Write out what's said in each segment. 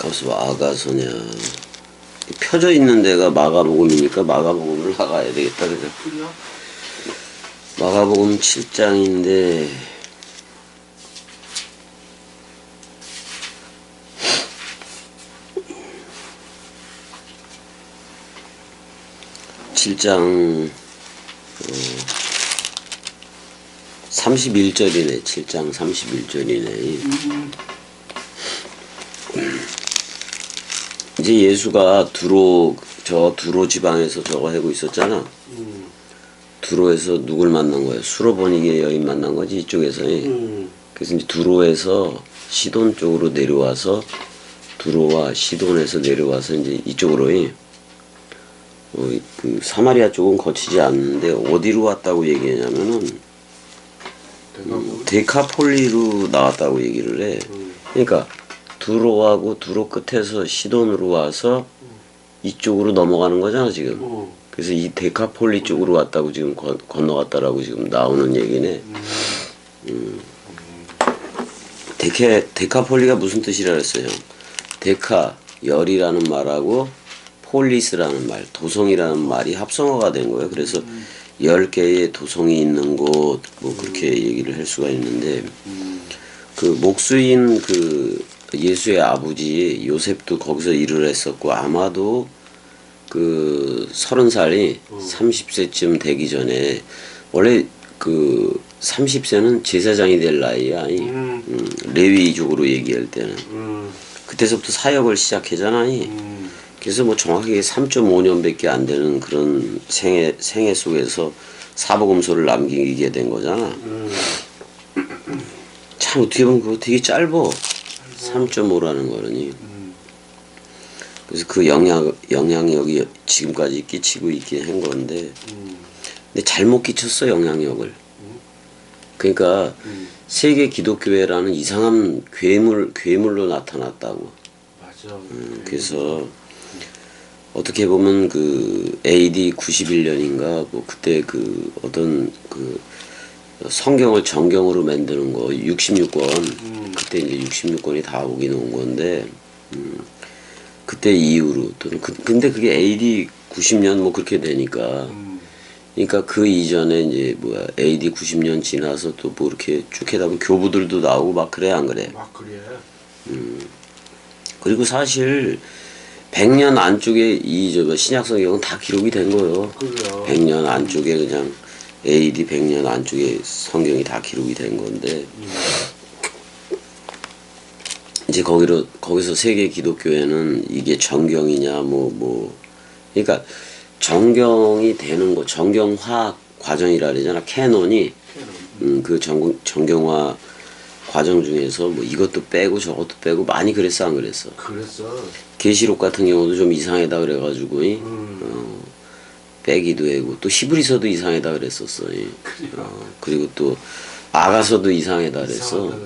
벌써 아가서냐. 펴져 있는 데가 마가복음이니까 마가복음을 나가야 되겠다. 그죠? 마가복음 7장인데 칠장 31절이네. 7장 31절이네. 이제 예수가 두로 지방에서 저거 하고 있었잖아. 두로에서 누굴 만난 거야? 수로보니게 여인 만난 거지, 이쪽에서. 그래서 이제 두로에서 시돈 쪽으로 내려와서 두로와 시돈에서 내려와서 이제 이쪽으로 그 사마리아 쪽은 거치지 않는데 어디로 왔다고 얘기하냐면은 데카폴리로 나왔다고 얘기를 해. 그러니까 두로하고 두로 끝에서 시돈으로 와서 이쪽으로 넘어가는 거잖아 지금. 그래서 이 데카폴리 쪽으로 왔다고 지금 건너갔다라고 지금 나오는 얘기네. 데카폴리가 무슨 뜻이라 그랬어요? 데카 열이라는 말하고 폴리스라는 말, 도성이라는 말이 합성어가 된 거예요. 그래서 10개의 도성이 있는 곳, 뭐 그렇게 얘기를 할 수가 있는데, 그 목수인 그 예수의 아버지 요셉도 거기서 일을 했었고, 아마도 그 30살이 30세쯤 되기 전에, 원래 그 30세는 제사장이 될 나이야. 레위족으로 얘기할 때는. 그때서부터 사역을 시작하잖아. 그래서 뭐 정확하게 3.5년밖에 안 되는 그런 생애 속에서 사복음서를 남기게 된 거잖아. 참 어떻게 보면 그거 되게 짧어. 3.5라는 거는. 그래서 그 영향력이 지금까지 끼치고 있긴 한 건데, 근데 잘못 끼쳤어, 영향력을. 그러니까 세계 기독교회라는 이상한 괴물로 나타났다고. 맞아. 그래서 어떻게 보면 그 AD 91년인가 뭐 그때 그 어떤 그 성경을 정경으로 만드는 거 66권 그때 이제 66권이 다 오긴 온 건데 그때 이후로 또는 근데 그게 AD 90년 뭐 그렇게 되니까 그러니까 그 이전에 이제 뭐야 AD 90년 지나서 또 뭐 이렇게 쭉 하다 보면 교부들도 나오고 막 그래 안 그래? 막 그래. 그리고 사실 100년 안쪽에 저 신약 성경은 다 기록이 된 거예요. 그래요. 100년 안쪽에 그냥 AD 100년 안쪽에 성경이 다 기록이 된 건데 이제 거기서 세계 기독교회는 이게 정경이냐 그러니까 정경이 되는 거 정경화 과정이라 그러잖아. 캐논이 그 정경화 과정 중에서 뭐 이것도 빼고 저것도 빼고 많이 그랬어 안 그랬어? 그랬어. 계시록 같은 경우도 좀 이상하다 그래가지고 빼기도 하고 또 히브리서도 이상하다 그랬었어. 그리고 또 아가서도 이상하다 그랬어.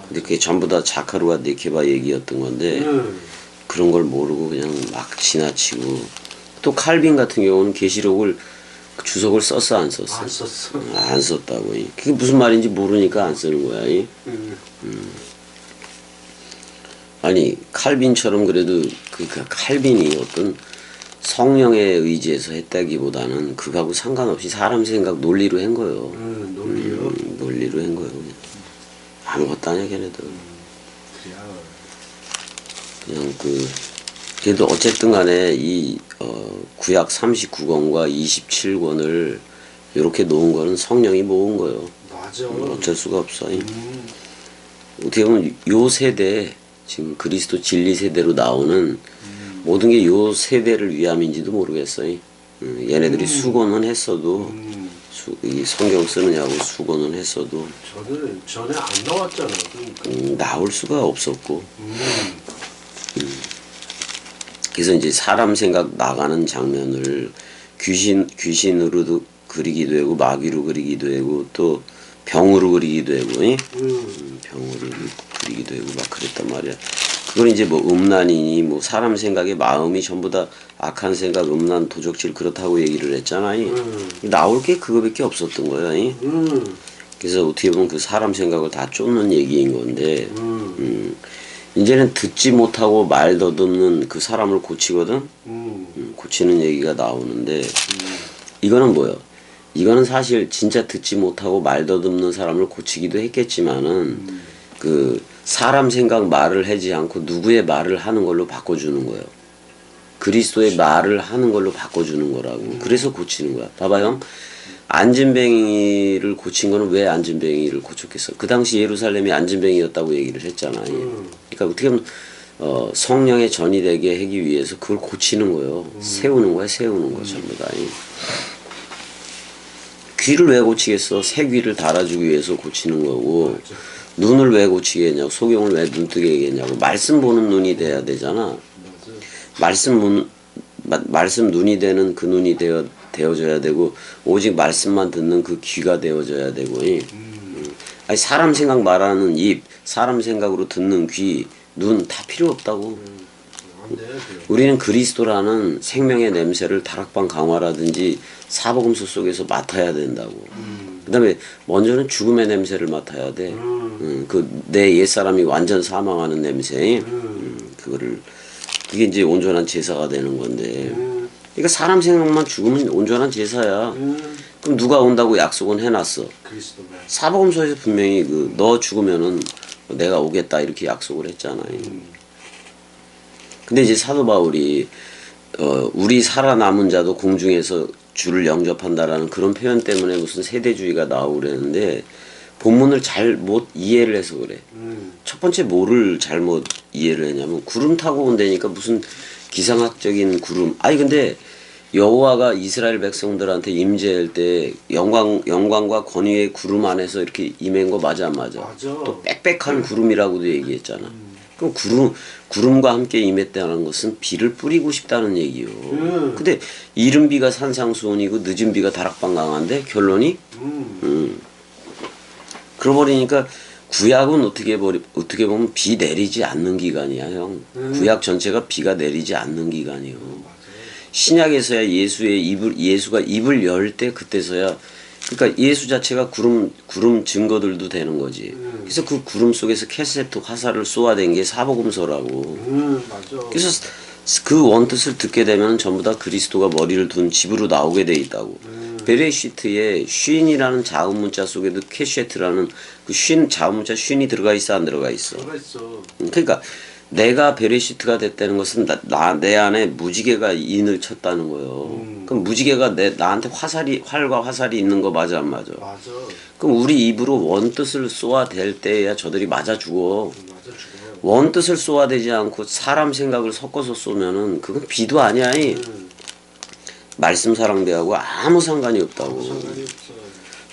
근데 그게 전부 다 자카루와 네케바 얘기였던 건데 그런 걸 모르고 그냥 막 지나치고 또 칼빈 같은 경우는 계시록을 주석을 썼어 안 썼어? 안 썼어. 안 썼다고. 그게 무슨 말인지 모르니까 안 쓰는 거야. 아니 칼빈처럼 그래도 그 칼빈이 어떤 성령에 의지해서 했다기보다는 그거하고 상관없이 사람 생각 논리로 한 거예요. 논리요. 논리로 한 거예요. 그냥. 아무것도 아니야 걔네들. 그냥 그래도 어쨌든 간에 이 구약 39권과 27권을 이렇게 놓은 거는 성령이 모은 거예요. 맞아. 어쩔 수가 없어. 어떻게 보면 요 세대 지금 그리스도 진리 세대로 나오는 모든 게 요 세대를 위함인지도 모르겠어. 얘네들이 수고는 했어도 이 성경 쓰느냐고 수고는 했어도 저는 전에 안 나왔잖아. 그러니까. 나올 수가 없었고 그래서 이제 사람 생각 나가는 장면을 귀신으로도 그리기도 하고 마귀로 그리기도 하고 또 병으로 그리기도 하고 병으로 그리기도 하고 막 그랬단 말이야. 그걸 이제 뭐 음란이니 뭐 사람 생각에 마음이 전부 다 악한 생각, 음란, 도적질 그렇다고 얘기를 했잖아. 나올 게 그거밖에 없었던 거야. 그래서 어떻게 보면 그 사람 생각을 다 쫓는 얘기인 건데 이제는 듣지 못하고 말 더듬는 그 사람을 고치거든. 고치는 얘기가 나오는데 이거는 뭐요? 이거는 사실 진짜 듣지 못하고 말 더듬는 사람을 고치기도 했겠지만은 그 사람 생각 말을 하지 않고 누구의 말을 하는 걸로 바꿔주는 거예요. 그리스도의 말을 하는 걸로 바꿔주는 거라고. 그래서 고치는 거야. 봐봐 형. 안진뱅이를 고친 거는 왜 안진뱅이를 고쳤겠어? 그 당시 예루살렘이 안진뱅이였다고 얘기를 했잖아. 그러니까 어떻게 보면 성령의 전이 되게 하기 위해서 그걸 고치는 거예요. 세우는 거야, 세우는 거 전부 다. 귀를 왜 고치겠어? 새 귀를 달아주기 위해서 고치는 거고. 맞아. 눈을 왜 고치겠냐고, 소경을 왜 눈뜨게 하겠냐고. 말씀 보는 눈이 돼야 되잖아. 맞아. 말씀 눈이 되는 그 눈이 되어져야 되고, 오직 말씀만 듣는 그 귀가 되어져야 되고. 아니, 사람 생각 말하는 입, 사람 생각으로 듣는 귀, 눈 다 필요 없다고. 안 돼. 그래. 우리는 그리스도라는 생명의 냄새를 다락방 강화라든지 사복음서 속에서 맡아야 된다고. 그 다음에 먼저는 죽음의 냄새를 맡아야 돼. 그 내 옛사람이 완전 사망하는 냄새. 그게 이제 온전한 제사가 되는 건데. 그러니까 사람 생각만 죽으면 온전한 제사야. 그럼 누가 온다고 약속은 해놨어. 그리스도 말. 사복음서에서 분명히 너 죽으면은 내가 오겠다 이렇게 약속을 했잖아요. 근데 이제 사도 바울이 우리 살아남은 자도 공중에서 주를 영접한다라는 그런 표현 때문에 무슨 세대주의가 나오고 그랬는데 본문을 잘못 이해를 해서 그래. 첫 번째 뭐를 잘못 이해를 했냐면 구름 타고 온다니까 무슨 기상학적인 구름. 아니 근데 여호와가 이스라엘 백성들한테 임재할 때 영광과 권위의 구름 안에서 이렇게 임한 거 맞아 안 맞아? 맞아. 또 빽빽한 구름이라고도 얘기했잖아. 그럼 구름과 함께 임했다는 것은 비를 뿌리고 싶다는 얘기요. 근데 이른 비가 산상수훈이고 늦은 비가 다락방 강한데 결론이 그러버리니까 구약은 어떻게 보면 비 내리지 않는 기간이야 형. 구약 전체가 비가 내리지 않는 기간이요. 신약에서야 예수가 입을 열 때 그때서야 그러니까 예수 자체가 구름 증거들도 되는 거지. 그래서 그 구름 속에서 캐세트 화살을 쏘아댄 게 사복음서라고. 맞아. 그래서 그 원뜻을 듣게 되면 전부 다 그리스도가 머리를 둔 집으로 나오게 돼 있다고. 베레시트에 쉰이라는 자음문자 속에도 캐셰트라는 그 자음문자 쉰이 들어가 있어 안 들어가 있어. 들어가 있어. 그러니까 내가 베레시트가 됐다는 것은 내 안에 무지개가 인을 쳤다는 거예요. 그럼 무지개가 나한테 활과 화살이 있는 거 맞아 안 맞아? 맞아. 그럼 우리 입으로 원뜻을 쏘아댈 때야 저들이 맞아 죽어. 맞아 죽어. 원뜻을 쏘아대지 않고 사람 생각을 섞어서 쏘면은 그건 비도 아니야. 말씀 사랑대하고 아무 상관이 없다고. 상관이 없어.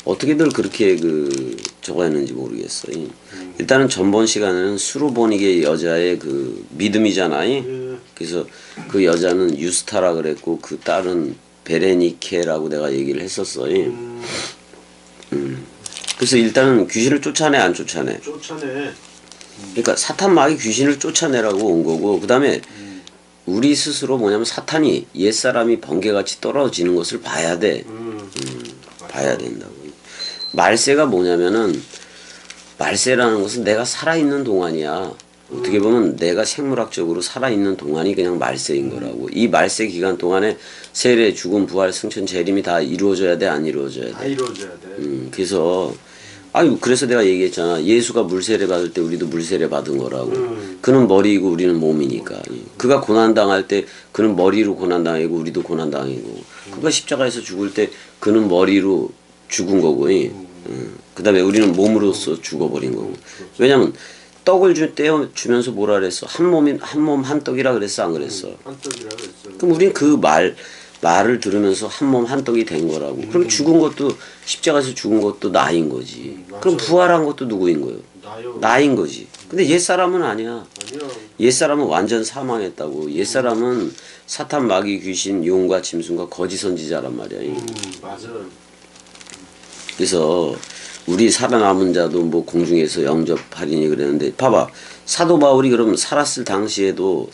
어떻게들 그렇게 저거 했는지 모르겠어. 일단은 전번 시간에는 수로보니게 여자의 그 믿음이잖아요. 그래서 그 여자는 유스타라 그랬고 그 딸은 베레니케라고 내가 얘기를 했었어요. 그래서 일단은 귀신을 쫓아내 안 쫓아내? 쫓아내. 그러니까 사탄 마귀 귀신을 쫓아내라고 온 거고 그 다음에 우리 스스로 뭐냐면 사탄이 옛사람이 번개같이 떨어지는 것을 봐야 돼. 봐야 된다고. 말세가 뭐냐면은 말세라는 것은 내가 살아있는 동안이야. 어떻게 보면 내가 생물학적으로 살아있는 동안이 그냥 말세인 거라고. 이 말세 기간 동안에 세례, 죽음, 부활, 승천, 재림이 다 이루어져야 돼, 안 이루어져야 다 돼? 이루어져야 돼. 그래서 그래서 내가 얘기했잖아. 예수가 물세례 받을 때 우리도 물세례 받은 거라고. 그는 머리이고 우리는 몸이니까. 그가 고난당할 때 그는 머리로 고난당하고 우리도 고난당하고. 그가 십자가에서 죽을 때 그는 머리로 죽은 거고. 그 다음에 우리는 몸으로서 죽어버린 거고. 왜냐면 떡을 떼어주면서 뭐라 그랬어? 한 몸 한 떡이라 그랬어? 안 그랬어? 한 떡이라 그랬어. 그럼 우리는 그 말을 들으면서 한 몸 한 떡이 된 거라고. 그럼 죽은 것도 십자가에서 죽은 것도 나인 거지. 그럼 부활한 것도 누구인 거예요? 나요. 나인 거지. 근데 옛사람은 아니야. 아니야. 옛사람은 완전 사망했다고. 옛사람은 사탄 마귀 귀신 용과 짐승과 거짓 선지자란 말이야. 맞아. 그래서 우리 살아남은 자도 뭐 공중에서 영접하리니 그랬는데 봐봐. 사도 바울이 그럼 살았을 당시에도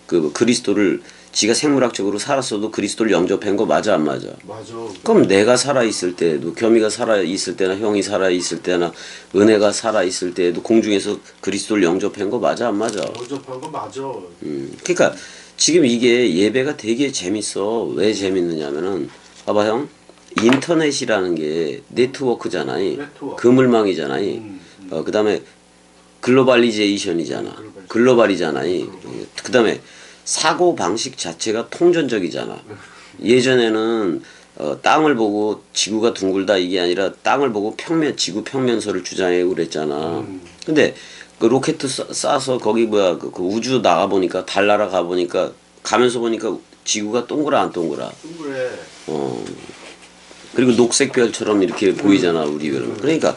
그 그리스도를 지가 생물학적으로 살았어도 그리스도를 영접한 거 맞아 안 맞아? 맞아. 그럼 내가 살아있을 때에도 겸이가 살아있을 때나 형이 살아있을 때나 은혜가 살아있을 때에도 공중에서 그리스도를 영접한 거 맞아 안 맞아? 영접한 거 맞아. 그러니까 지금 이게 예배가 되게 재밌어. 왜 재밌느냐면은 봐봐 형. 인터넷이라는 게 네트워크잖아요. 네트워크. 그물망이잖아요. 그다음에 글로벌리제이션이잖아. 글로벌이잖아요. 그다음에 사고 방식 자체가 통전적이잖아. 예전에는 땅을 보고 지구가 둥글다 이게 아니라 땅을 보고 지구 평면설을 주장하고 그랬잖아. 근데 그 로켓 쏴서 거기 그 우주 나가 보니까 달 날아가 보니까 가면서 보니까 지구가 동그라 안 동그라. 동그래. 그리고 녹색 별처럼 이렇게 보이잖아 우리 별은. 그러니까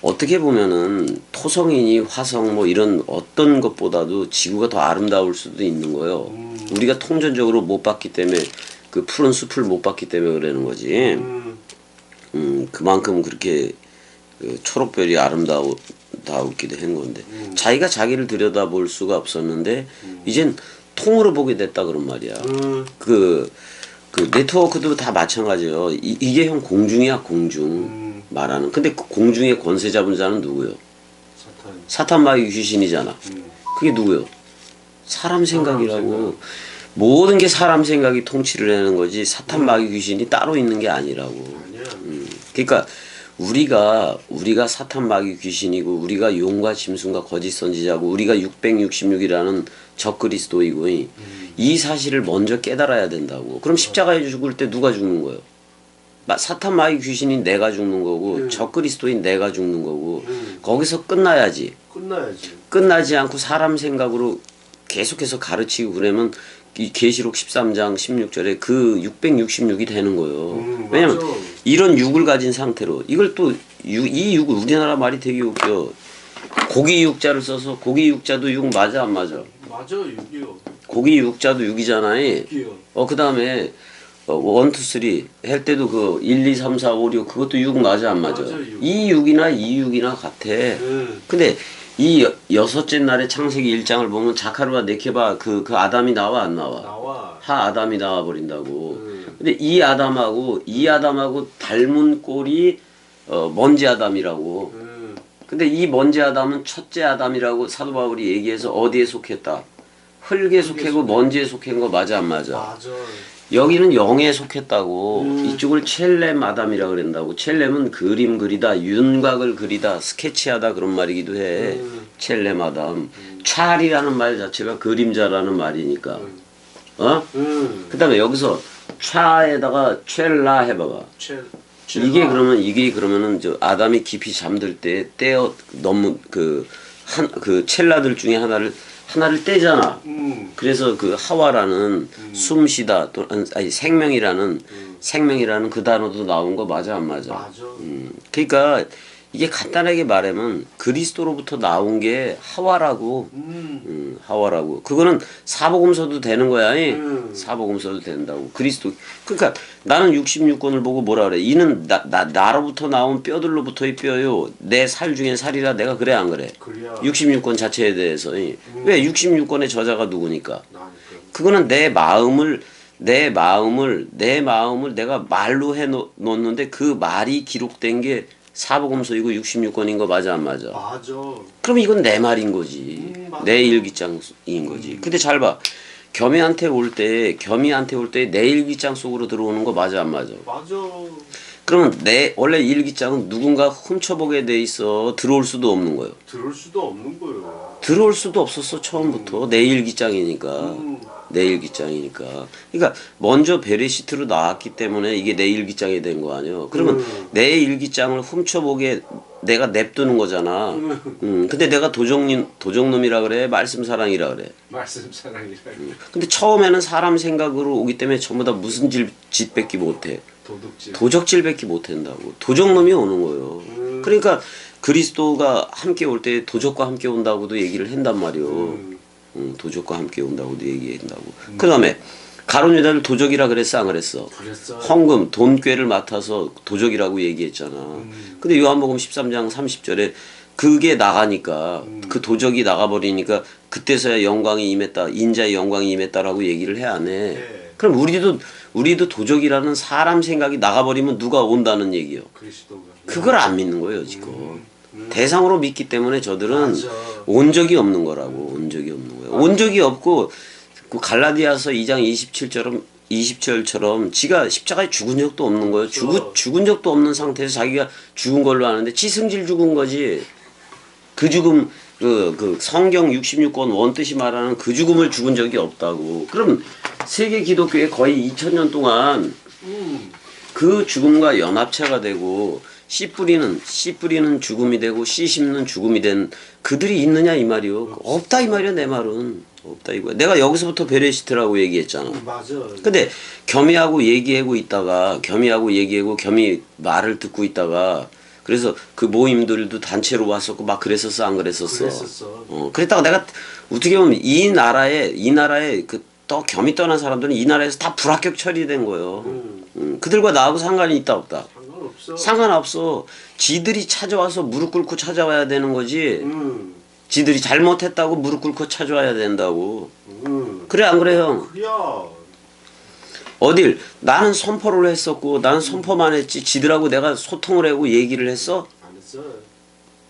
어떻게 보면은 토성이니 화성 뭐 이런 어떤 것보다도 지구가 더 아름다울 수도 있는 거예요. 우리가 통전적으로 못 봤기 때문에 그 푸른 숲을 못 봤기 때문에 그러는 거지. 그만큼 그렇게 그 초록별이 아름다웠기도 한 건데 자기가 자기를 들여다볼 수가 없었는데 이젠 통으로 보게 됐다 그런 말이야. 그 네트워크도 다 마찬가지예요. 이게 형 공중이야 공중. 말하는. 근데 그 공중의 권세 잡은 자는 누구요? 사탄 마귀 귀신이잖아. 그게 누구요? 사람 생각이라고. 모든 게 사람 생각이 통치를 하는 거지 사탄 마귀 귀신이 따로 있는 게 아니라고. 그러니까 우리가 사탄 마귀 귀신이고 우리가 용과 짐승과 거짓 선지자고 우리가 666이라는 적그리스도이고 이 사실을 먼저 깨달아야 된다고. 그럼 십자가에 죽을 때 누가 죽는 거예요? 사탄 마귀 귀신인 내가 죽는 거고 적그리스도인 내가 죽는 거고 거기서 끝나야지. 끝나지 않고 사람 생각으로 계속해서 가르치고 그러면 이 계시록 13장 16절에 그 666이 되는 거예요. 왜냐면 이런 육을 가진 상태로 이걸 또 이 육을 우리나라 말이 되게 웃겨. 고기 육자를 써서 고기 육자도 육 맞아 안 맞아? 맞아 6이요. 고기 육자도 6이잖아요. 6이요. 그다음에 1, 2, 3 할 때도 그 1, 2, 3, 4, 5, 6 그것도 6 맞아 안 맞아? 맞아, 2, 6이나 2, 6이나 같아. 근데 이 여섯째 날에 창세기 1장을 보면 자카르와 네케바 그 아담이 나와 안 나와? 나와. 하 아담이 나와 버린다고. 근데 이 아담하고 닮은 꼴이 먼지 아담이라고. 근데 이 먼지 아담은 첫째 아담이라고 사도 바울이 얘기해서 어디에 속했다? 흙에 속하고 먼지에 속한 거 맞아 안 맞아? 맞아. 여기는 영에 속했다고. 이쪽을 첼렘 아담이라 그런다고. 첼렘은 그림 그리다, 윤곽을 그리다, 스케치하다 그런 말이기도 해. 첼렘 아담. 찰이라는 말 자체가 그림자라는 말이니까. 그 다음에 여기서 찰에다가 첼라 해봐봐. 이게 그러면은 저 아담이 깊이 잠들 때 떼어 너무 그 첼라들 중에 하나를 떼잖아. 그래서 그 하와라는 숨쉬다 아니 생명이라는 그 단어도 나온 거 맞아 안 맞아? 맞아. 그러니까 이게 간단하게 말하면 그리스도로부터 나온 게 하와라고. 하와라고. 그거는 사복음서도 되는 거야. 사복음서도 된다고. 그리스도. 그러니까 나는 66권을 보고 뭐라 그래? 이는 나로부터 나온 뼈들로부터의 뼈요. 내 살 중에 살이라 내가 그래 안 그래? 66권 자체에 대해서. 왜 66권의 저자가 누구니까? 그거는 내 마음을 내가 말로 해 놓는데 그 말이 기록된 게 사복음서이고 66권인 거 맞아 안 맞아? 맞아. 그럼 이건 내 말인 거지. 내 일기장인 거지. 근데 잘 봐. 겸이한테 올 때 내 일기장 속으로 들어오는 거 맞아 안 맞아? 맞아. 그러면 원래 일기장은 누군가 훔쳐보게 돼 있어. 들어올 수도 없는 거예요. 들을 수도 없는 거예요. 들어올 수도 없었어 처음부터. 내 일기장이니까. 내 일기장이니까. 그러니까 먼저 베레시트로 나왔기 때문에 이게 내 일기장이 된 거 아니에요. 그러면 내 일기장을 훔쳐보게 내가 냅두는 거잖아. 근데 내가 도적놈이라 그래? 말씀사랑이라 그래? 말씀사랑이라. 근데 처음에는 사람 생각으로 오기 때문에 전부 다 무슨 짓밖에 못해. 도적질밖에 못한다고. 도적놈이 오는 거예요. 그러니까 그리스도가 함께 올 때 도적과 함께 온다고도 얘기를 한단 말이요. 도적과 함께 온다고도 얘기한다고. 그 다음에 가룟 유다를 도적이라 그랬어 안 그랬어? 헌금 돈꾀를 맡아서 도적이라고 얘기했잖아. 근데 요한복음 13장 30절에 그게 나가니까 그 도적이 나가버리니까 그때서야 영광이 임했다. 인자의 영광이 임했다라고 얘기를 해 안 해. 네. 그럼 우리도 도적이라는 사람 생각이 나가버리면 누가 온다는 얘기요. 그리스도가. 그걸 안 믿는 거예요 지금. 대상으로 믿기 때문에 저들은 맞아. 온 적이 없는 거라고. 온 적이 없는 거예요. 온 적이 없고 그 갈라디아서 2장 20절처럼 지가 십자가에 죽은 적도 없는 거예요. 죽은 적도 없는 상태에서 자기가 죽은 걸로 아는데 지승질 죽은 거지. 그 죽음 그 성경 66권 원뜻이 말하는 그 죽음을 죽은 적이 없다고. 그럼 세계 기독교에 거의 2000년 동안 그 죽음과 연합체가 되고 씨 뿌리는 죽음이 되고 씨 심는 죽음이 된 그들이 있느냐 이 말이요. 없다 이 말이야. 내 말은 없다 이거야. 내가 여기서부터 베레시트라고 얘기했잖아. 맞아. 근데 겸이하고 얘기하고 있다가 겸이 말을 듣고 있다가 그래서 그 모임들도 단체로 왔었고 막 그랬었어 안 그랬었어? 그랬었어. 그랬다가 내가 어떻게 보면 이 나라에 그 또 겸이 떠난 사람들은 이 나라에서 다 불합격 처리된 거예요. 그들과 나하고 상관이 있다 없다. 상관없어. 상관없어. 지들이 찾아와서 무릎 꿇고 찾아와야 되는 거지. 지들이 잘못했다고 무릎 꿇고 찾아와야 된다고. 그래 안 그래 형? 그야. 어딜 나는 선포를 했었고 나는 선포만 했지 지들하고 내가 소통을 하고 얘기를 했어? 안 했어.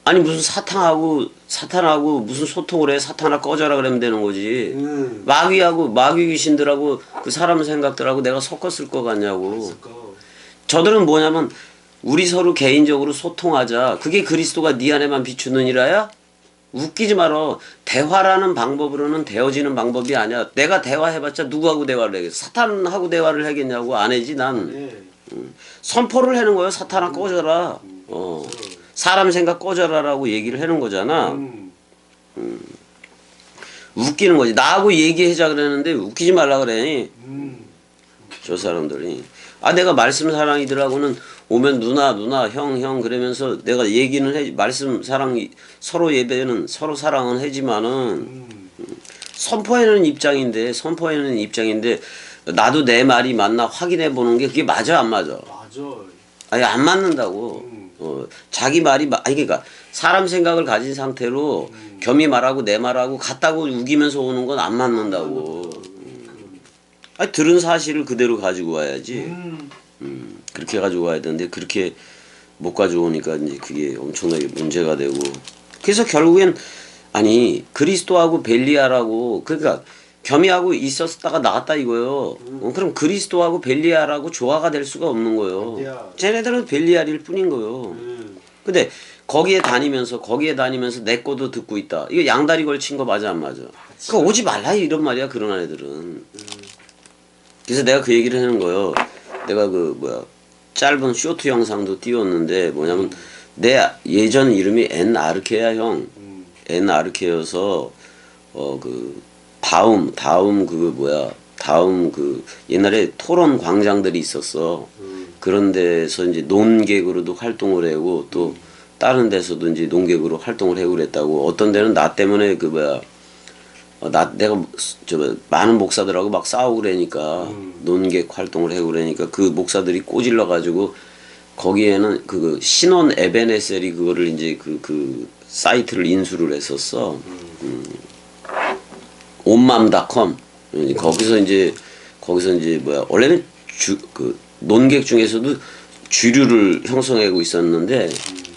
아니 무슨 사탄하고 무슨 소통을 해. 사탄아 꺼져라 그러면 되는 거지. 마귀 귀신들하고 그 사람 생각들하고 내가 섞었을 것 같냐고. 저들은 뭐냐면 우리 서로 개인적으로 소통하자. 그게 그리스도가 네 안에만 비추느니라야? 웃기지 마라. 대화라는 방법으로는 되어지는 방법이 아니야. 내가 대화해봤자 누구하고 대화를 하겠어? 사탄하고 대화를 하겠냐고. 안 해지 난. 네. 선포를 하는 거예요. 사탄아 꺼져라. 사람 생각 꺼져라라고 얘기를 하는 거잖아. 웃기는 거지. 나하고 얘기하자 그랬는데 웃기지 말라 그래. 저 사람들이. 내가 말씀 사랑이들하고는 오면 누나 형 그러면서 내가 얘기는 해. 말씀 사랑 서로 예배는 서로 사랑은 하지만은 선포하는 입장인데 나도 내 말이 맞나 확인해 보는 게 그게 맞아 안 맞아? 맞아. 아니 안 맞는다고. 자기 말이 아니 그러니까 사람 생각을 가진 상태로 겸이 말하고 내 말하고 같다고 우기면서 오는 건 안 맞는다고. 아니 들은 사실을 그대로 가지고 와야지. 그렇게 가지고 와야 되는데 그렇게 못 가져오니까 이제 그게 엄청나게 문제가 되고. 그래서 결국엔 아니 그리스도하고 벨리아라고 그러니까 겸이하고 있었다가 나갔다 이거예요. 그럼 그리스도하고 벨리알하고 조화가 될 수가 없는 거예요. 쟤네들은 벨리알일 뿐인 거예요. 근데 거기에 다니면서 내 것도 듣고 있다. 이거 양다리 걸친 거 맞아 안 맞아? 그러니까 오지 말라 이런 말이야 그런 애들은. 그래서 내가 그 얘기를 하는 거예요. 내가 짧은 쇼트 영상도 띄웠는데 뭐냐면 내 예전 이름이 엔아르케야 형. 엔아르케여서 다음 옛날에 토론 광장들이 있었어. 그런 데서 이제 논객으로도 활동을 하고 또 다른 데서도 이제 논객으로 활동을 하고 그랬다고. 어떤 데는 나 때문에 내가 많은 목사들하고 막 싸우고 그러니까 논객 활동을 하고 그러니까 그 목사들이 꼬질러 가지고 거기에는 그 신원 에베네셀이 그거를 이제 그 사이트를 인수를 했었어. 온맘닷컴 거기서 이제 원래는 논객 중에서도 주류를 형성하고 있었는데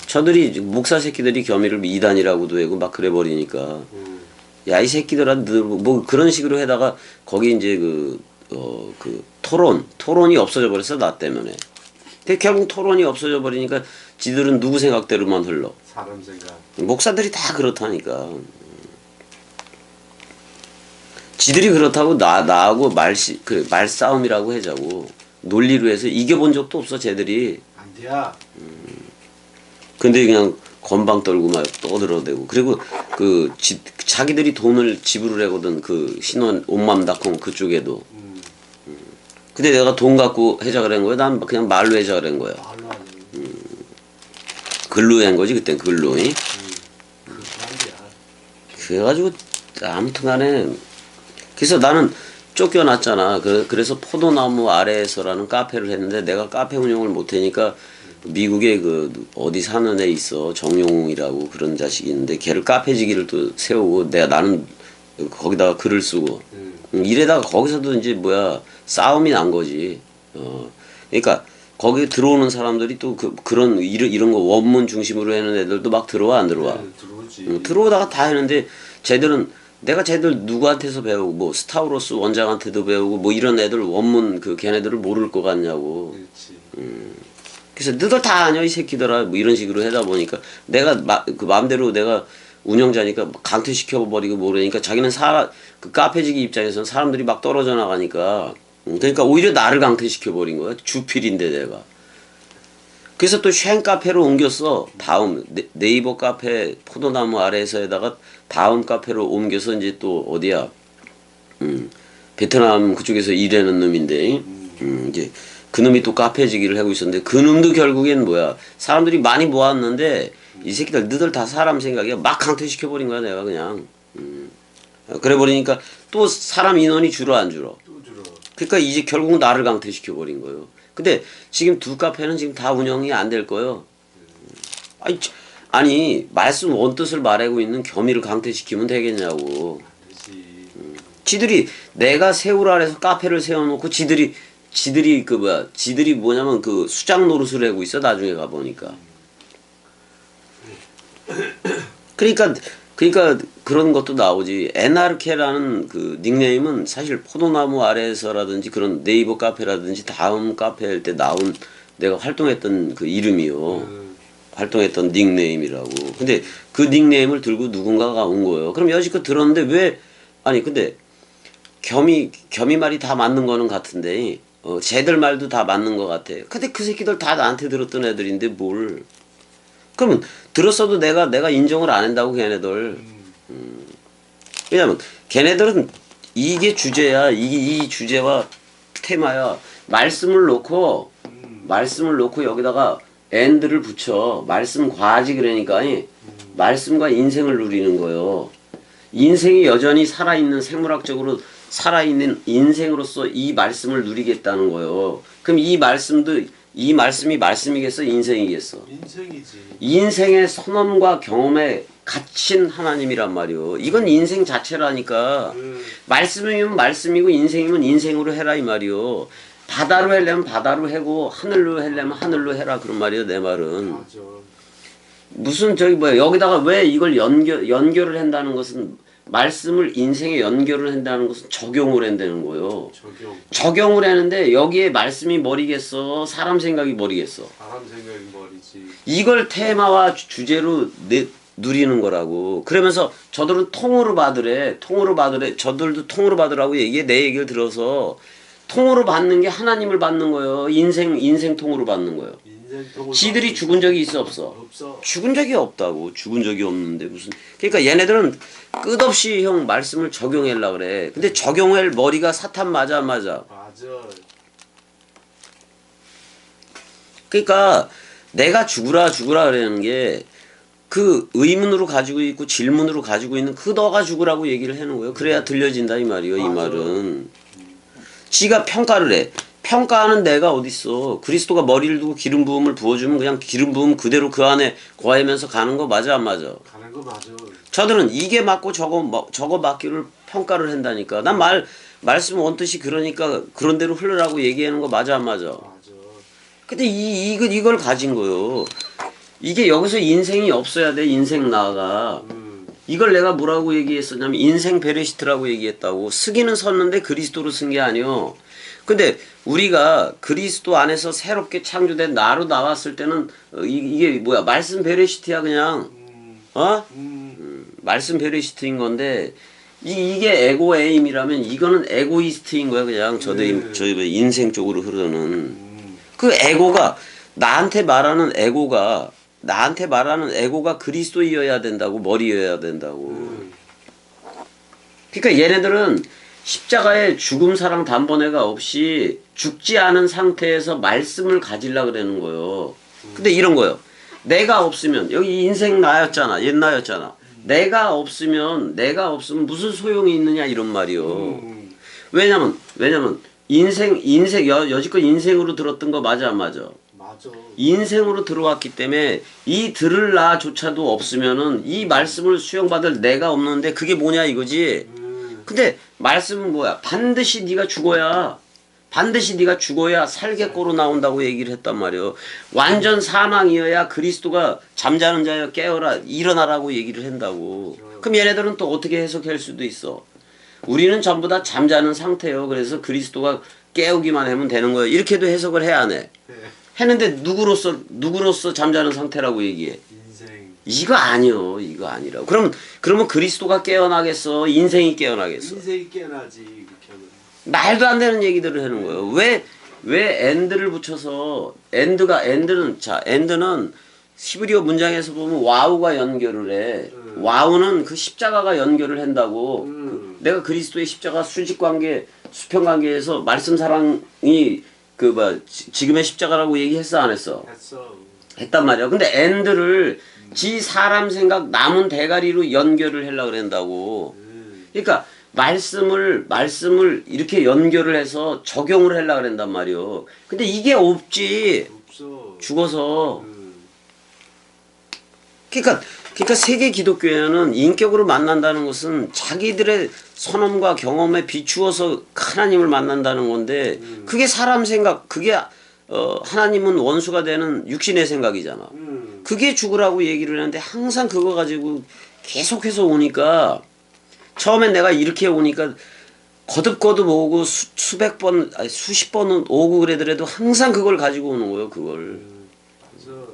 저들이 목사 새끼들이 겸이를 이단이라고도 하고 막 그래 버리니까 야 이 새끼들아 뭐 그런 식으로 해다가 거기 이제 토론이 없어져 버렸어 나 때문에. 근데 결국 토론이 없어져 버리니까 지들은 누구 생각대로만 흘러. 사람 생각. 목사들이 다 그렇다니까. 지들이 그렇다고 나하고 말싸움이라고 하자고 논리로 해서 이겨본 적도 없어 쟤들이. 안 돼야. 근데 그냥 건방 떨고 막 떠들어대고 그리고 자기들이 돈을 지불을 하거든 그 신원 온맘닷컴 그쪽에도. 근데 내가 돈 갖고 해자 그런 거야. 난 그냥 말로 해자 그런 거야. 말로 하는. 글로 한 거지 그땐 글로. 그 사람이야. 그래가지고 아무튼간에 그래서 나는 쫓겨났잖아. 그래서 포도나무 아래에서라는 카페를 했는데 내가 카페 운영을 못하니까 미국에 그 어디 사는 애 있어 정용이라고 그런 자식이 있는데 걔를 카페지기를 또 세우고 나는 거기다가 글을 쓰고 이래다가 거기서도 이제 뭐야 싸움이 난 거지. 그러니까 거기 들어오는 사람들이 또 그런 이런 거 원문 중심으로 하는 애들도 막 들어와 안 들어와. 들어오지. 들어오다가 다 했는데 내가 쟤들 누구한테서 배우고 뭐 스타우로스 원장한테도 배우고 뭐 이런 애들 원문 걔네들을 모를 것 같냐고. 그렇지. 그래서 너들 다 아냐 이 새끼들아 뭐 이런 식으로 하다 보니까 내가 그 마음대로 내가 운영자니까 강퇴시켜 버리고 모르니까 자기는 그 카페지기 입장에서는 사람들이 막 떨어져 나가니까 그러니까 오히려 나를 강퇴시켜 버린 거야. 주필인데 내가. 그래서 또 쉔 카페로 옮겼어. 다음 네이버 카페 포도나무 아래에서에다가 다음 카페로 옮겨서 이제 또 어디야? 베트남 그쪽에서 일하는 놈인데 이제 그 놈이 또 카페지기를 하고 있었는데 그 놈도 결국엔 뭐야? 사람들이 많이 모았는데 이 새끼들 너들 다 사람 생각이야. 막 강퇴시켜 버린 거야 내가 그냥. 그래 버리니까 또 사람 인원이 줄어 안 줄어? 또 줄어. 그러니까 이제 결국 나를 강퇴시켜 버린 거예요. 근데 지금 두 카페는 지금 다 운영이 안 될 거예요. 아니 말씀 원뜻을 말하고 있는 겸이를 강퇴시키면 되겠냐고. 그렇지. 지들이 내가 세우라 해서 카페를 세워놓고 지들이 지들이 뭐냐면 그 수장 노릇을 하고 있어 나중에 가 보니까. 그러니까 그런 것도 나오지. NRK라는 그 닉네임은 사실 포도나무 아래에서라든지 그런 네이버 카페라든지 다음 카페 할 때 나온 내가 활동했던 그 이름이요. 활동했던 닉네임이라고. 근데 그 닉네임을 들고 누군가가 온 거예요. 그럼 여지껏 들었는데 근데 겸이 말이 다 맞는 거는 같은데 쟤들 말도 다 맞는 거 같아. 근데 그 새끼들 다 나한테 들었던 애들인데 뭘. 그러면 들었어도 내가 인정을 안 한다고 걔네들. 왜냐면 걔네들은 이게 주제야. 이 주제와 테마야. 말씀을 놓고 여기다가 and를 붙여. 말씀 과하지 그러니까 말씀과 인생을 누리는 거예요. 인생이 여전히 살아있는 생물학적으로 살아있는 인생으로서 이 말씀을 누리겠다는 거예요. 그럼 이 말씀이 말씀이겠어? 인생이겠어? 인생이지. 인생의 선언과 경험에 갇힌 하나님이란 말이요. 이건 인생 자체라니까. 말씀이면 말씀이고 인생이면 인생으로 해라 이 말이요. 바다로 하려면 바다로 해고 하늘로 하려면 하늘로 해라 그런 말이에요. 내 말은. 맞아. 무슨 여기다가 왜 이걸 연결을 한다는 것은 말씀을 인생에 연결을 한다는 것은 적용을 한다는 거예요. 적용을 하는데 여기에 말씀이 머리겠어? 사람 생각이 머리겠어? 사람 생각이 머리지. 이걸 테마와 주제로 누리는 거라고. 그러면서 저들은 통으로 받으래. 저들도 통으로 받으라고 내 얘기를 들어서 통으로 받는 게 하나님을 받는 거예요. 인생 통으로 받는 거예요. 지들이 죽은 적이 있어 없어? 없어. 죽은 적이 없다고. 죽은 적이 없는데 무슨. 그러니까 얘네들은 끝없이 형 말씀을 적용하려고 그래. 근데 적용할 머리가 사탄 맞아. 맞아. 그러니까 내가 죽으라 그러는 게 그 의문으로 가지고 있고 질문으로 가지고 있는 그 너가 죽으라고 얘기를 하는 거예요. 그래야 들려진다 이 말이요. 이 말은. 지가 평가를 해. 평가하는 내가 어딨어. 그리스도가 머리를 두고 기름 부음을 부어주면 그냥 기름 부음 그대로 그 안에 거하면서 가는 거 맞아 안 맞아? 가는 거 맞아. 저들은 이게 맞고 저거 맞기를 평가를 한다니까. 난 말씀 원뜻이 그러니까 그런 대로 흘러라고 얘기하는 거 맞아 안 맞아? 맞아. 근데 이걸 가진 거요. 이게 여기서 인생이 없어야 돼. 인생 나아가. 이걸 내가 뭐라고 얘기했었냐면 인생 베레시트라고 얘기했다고. 쓰기는 섰는데 그리스도로 쓴 게 아니요. 근데 우리가 그리스도 안에서 새롭게 창조된 나로 나왔을 때는 이게 뭐야? 말씀 베레시트야 그냥. 말씀 베레시트인 건데 이게 에고 에임이라면 이거는 에고이스트인 거야 그냥. 저희 인생 쪽으로 흐르는 그 에고가 나한테 말하는 에고가 그리스도이어야 된다고. 머리여야 된다고. 그러니까 얘네들은 십자가에 죽음 사랑 단번에가 없이 죽지 않은 상태에서 말씀을 가지려고 그러는 거예요. 근데 이런 거요. 내가 없으면 여기 인생 나였잖아. 옛 나였잖아. 내가 없으면 무슨 소용이 있느냐 이런 말이요. 왜냐면 여지껏 인생으로 들었던 거 맞아 안 맞아? 맞아. 맞아. 인생으로 들어왔기 때문에 이 들을 나조차도 없으면은 이 말씀을 수용받을 내가 없는데 그게 뭐냐 이거지. 근데 말씀은 뭐야? 반드시 네가 죽어야 반드시 네가 죽어야 살게꼬로 나온다고 얘기를 했단 말이에요. 완전 사망이어야 그리스도가 잠자는 자여 깨어라 일어나라고 얘기를 한다고. 그럼 얘네들은 또 어떻게 해석할 수도 있어. 우리는 전부 다 잠자는 상태예요. 그래서 그리스도가 깨우기만 하면 되는 거예요. 이렇게도 해석을 해야 안 해. 했는데 누구로서 잠자는 상태라고 얘기해. 인생. 이거 아니요. 이거 아니라고. 그러면 그리스도가 깨어나겠어? 인생이 깨어나겠어? 인생이 깨어나지 이렇게 하면. 말도 안 되는 얘기들을 하는 거예요. 왜 엔드를 붙여서 엔드는 히브리어 문장에서 보면 와우가 연결을 해. 와우는 그 십자가가 연결을 한다고. 내가 그리스도의 십자가 수직관계 수평관계에서 말씀 사랑이 지금의 십자가라고 얘기했어 안 했어? 했어. 했단 말이야. 근데 엔드를 지 사람 생각 남은 대가리로 연결을 하려고 그런다고. 그러니까 말씀을 이렇게 연결을 해서 적용을 하려고 그런단 말이요. 근데 이게 없지. 없어. 죽어서. 그러니까 세계 기독교회는 인격으로 만난다는 것은 자기들의 선험과 경험에 비추어서 하나님을 만난다는 건데 그게 사람 생각, 그게 하나님은 원수가 되는 육신의 생각이잖아. 그게 죽으라고 얘기를 하는데 항상 그거 가지고 계속해서 오니까 처음엔 내가 이렇게 오니까 거듭거듭 오고 수백 번, 아니 수십 번은 오고 그러더라도 항상 그걸 가지고 오는 거예요. 그걸. 그래서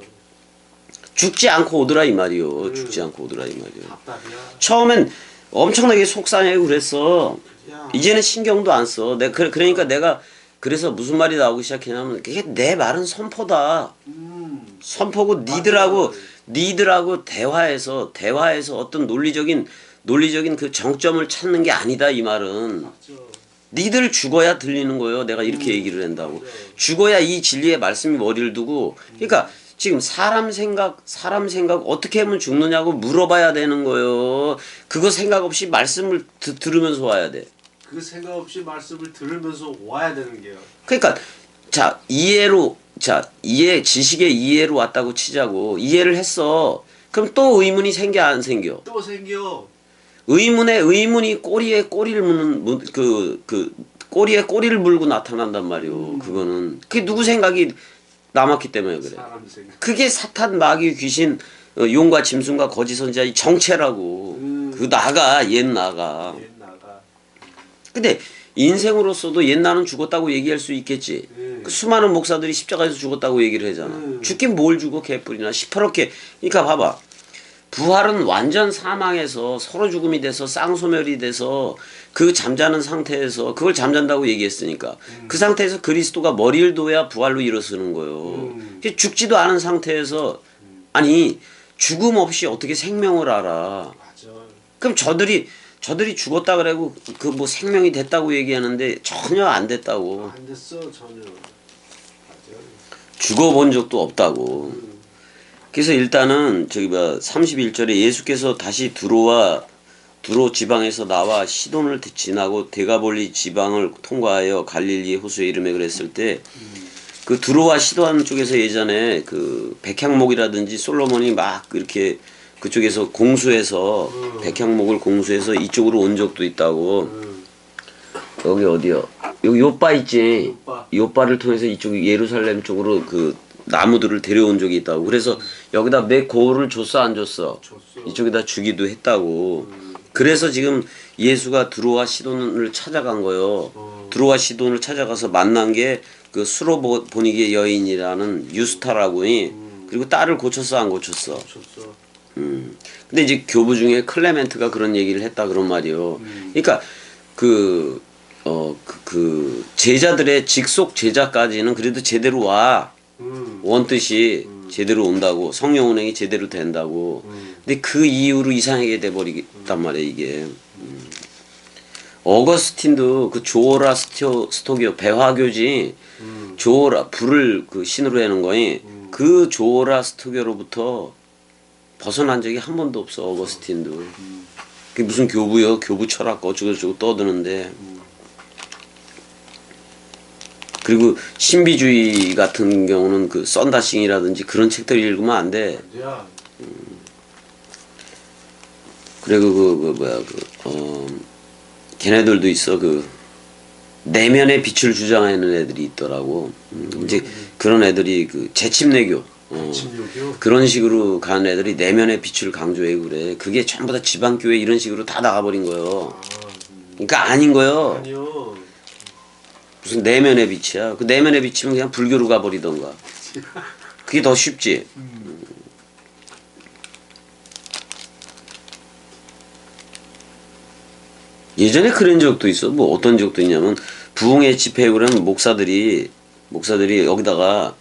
죽지 않고 오더라 이 말이요. 죽지 않고 오더라 이 말이요. 답답이야. 처음엔 엄청나게 속상해하고 그랬어. 야. 이제는 신경도 안 써. 그러니까 내가 그래서 무슨 말이 나오기 시작했냐면 그게 내 말은 선포다. 선포고 니들하고 대화해서 어떤 논리적인 그 정점을 찾는 게 아니다 이 말은. 맞아. 니들 죽어야 들리는 거예요. 내가 이렇게 얘기를 한다고. 죽어야 이 진리의 말씀이 머리를 두고. 그러니까 지금 사람 생각 어떻게 하면 죽느냐고 물어봐야 되는 거예요. 그거 생각 없이 말씀을 들으면서 와야 돼. 그 생각 없이 말씀을 들으면서 와야 되는 게요. 그러니까 지식의 이해로 왔다고 치자고. 이해를 했어. 그럼 또 의문이 생겨 안 생겨? 또 생겨. 의문이 꼬리에 꼬리를 무는 꼬리에 꼬리를 물고 나타난단 말이오. 그거는 그게 누구 생각이 남았기 때문에 그래. 사람 생각. 그게 사탄 마귀 귀신 용과 짐승과 거짓 선지자의 정체라고. 그 옛 나가. 옛 나가. 근데 인생으로서도 옛 나는 죽었다고 얘기할 수 있겠지. 그 수많은 목사들이 십자가에서 죽었다고 얘기를 하잖아. 죽긴 뭘 죽어 개뿔이나 시퍼렇게. 그러니까 봐봐. 부활은 완전 사망에서 서로 죽음이 돼서 쌍소멸이 돼서 그 잠자는 상태에서 그걸 잠잔다고 얘기했으니까 그 상태에서 그리스도가 머리를 둬야 부활로 일어서는 거예요. 죽지도 않은 상태에서 아니 죽음 없이 어떻게 생명을 알아. 맞아. 그럼 저들이 죽었다 그러고 그 뭐 생명이 됐다고 얘기하는데 전혀 안 됐다고. 안 됐어 전혀. 맞아. 죽어본 적도 없다고. 그래서 일단은 31절에 예수께서 다시 두로 지방에서 나와 시돈을 지나고 데가볼리 지방을 통과하여 갈릴리 호수에 이름에 그랬을 때 그 두로와 시돈 쪽에서 예전에 그 백향목이라든지 솔로몬이 막 이렇게 그쪽에서 공수해서 백향목을 공수해서 이쪽으로 온 적도 있다고. 여기 어디요? 여기 요빠 있지. 요빠를 통해서 이쪽 예루살렘 쪽으로 그 나무들을 데려온 적이 있다고. 그래서 여기다 몇 고을을 줬어 안 줬어? 줬어. 이쪽에다 주기도 했다고. 그래서 지금 예수가 두로와 시돈을 찾아간 거요. 두로와 시돈을 찾아가서 만난 게 그 수로보니게 여인이라는 유스타라고. 그리고 딸을 고쳤어 안 고쳤어? 줬어. 근데 이제 교부 중에 클레멘트가 그런 얘기를 했다 그런 말이요. 그러니까 그 제자들의 직속 제자까지는 그래도 제대로 와. 원뜻이 제대로 온다고. 성령 운행이 제대로 된다고. 근데 그 이후로 이상하게 돼버리단 말이야 이게. 어거스틴도 그 조오라 스토기오 배화교지. 조오라 불을 그 신으로 하는 거니. 그 조오라 스토교로부터 벗어난 적이 한 번도 없어 어거스틴도. 그게 무슨 교부요? 교부 철학 어쩌고저쩌고 떠드는데. 그리고 신비주의 같은 경우는 그 썬다싱이라든지 그런 책들 읽으면 안 돼. 야, 그리고 걔네들도 있어. 그 내면의 빛을 주장하는 애들이 있더라고. 이제 그런 애들이 그 재침내교. 침욕이요. 그런 식으로 가는 애들이 내면의 빛을 강조해 그래. 그게 전부 다 지방교회 이런 식으로 다 나가버린 거예요. 그러니까 아닌 거예요. 아니요. 무슨 내면의 빛이야. 그 내면의 빛이면 그냥 불교로 가버리던가. 그게 더 쉽지. 예전에 그런 적도 있어. 뭐 어떤 적도 있냐면 부흥의 집회 그러면 목사들이 여기다가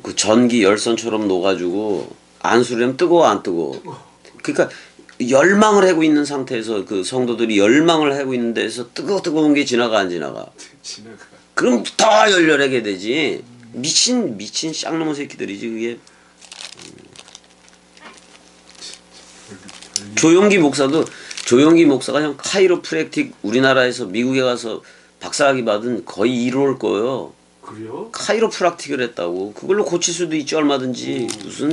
그 전기 열선처럼 놓아가지고 안수려면 뜨거워 안 뜨거워. 그러니까 열망을 하고 있는 상태에서 그 성도들이 열망을 하고 있는 데서 뜨거운 게 지나가 안 지나가. 지나가. 그럼 더 열렬하게 되지. 미친 쌍놈의 새끼들이지 그게. 조용기 목사가 형 카이로프랙틱 우리나라에서 미국에 가서 박사학위 받은 거의 1호일 거예요. 그래요? 카이로프락틱을 했다고. 그걸로 고칠 수도 있지 얼마든지. 무슨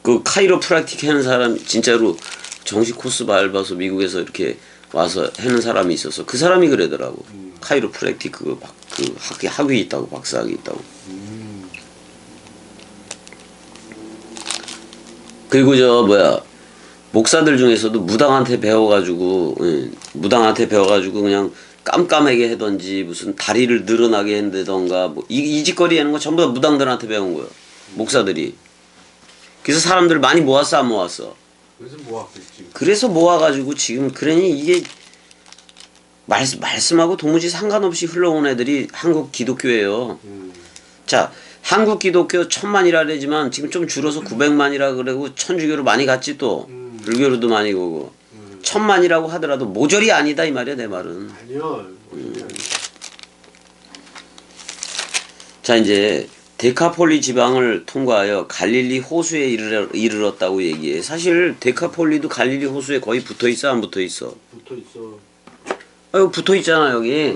그 카이로프락틱 하는 사람 진짜로 정식 코스 밟아서 미국에서 이렇게 와서 하는 사람이 있어서 그 사람이 그러더라고. 카이로프랙틱 그 학위 있다고 박사학위 있다고. 그리고 저 뭐야 목사들 중에서도 무당한테 배워가지고 그냥 깜깜하게 하던지 무슨 다리를 늘어나게 한다던가 뭐 이 짓거리 하는 거 전부 다 무당들한테 배운 거예요. 목사들이. 그래서 사람들 많이 모았어 안 모았어? 그래서 모았겠지. 그래서 모아가지고 지금 그러니 이게 말씀하고 도무지 상관없이 흘러온 애들이 한국 기독교예요. 자 한국 기독교 1000만이라 그러지만 지금 좀 줄어서 900만이라 그러고 천주교로 많이 갔지 또 불교로도 많이 가고 1000만이라고 하더라도 모조리 아니다 이 말이야 내 말은. 아니요. 자 이제 데카폴리 지방을 통과하여 갈릴리 호수에 이르렀다고 얘기해. 사실 데카폴리도 갈릴리 호수에 거의 붙어있어 안 붙어있어? 붙어있어. 아유 붙어있잖아 여기.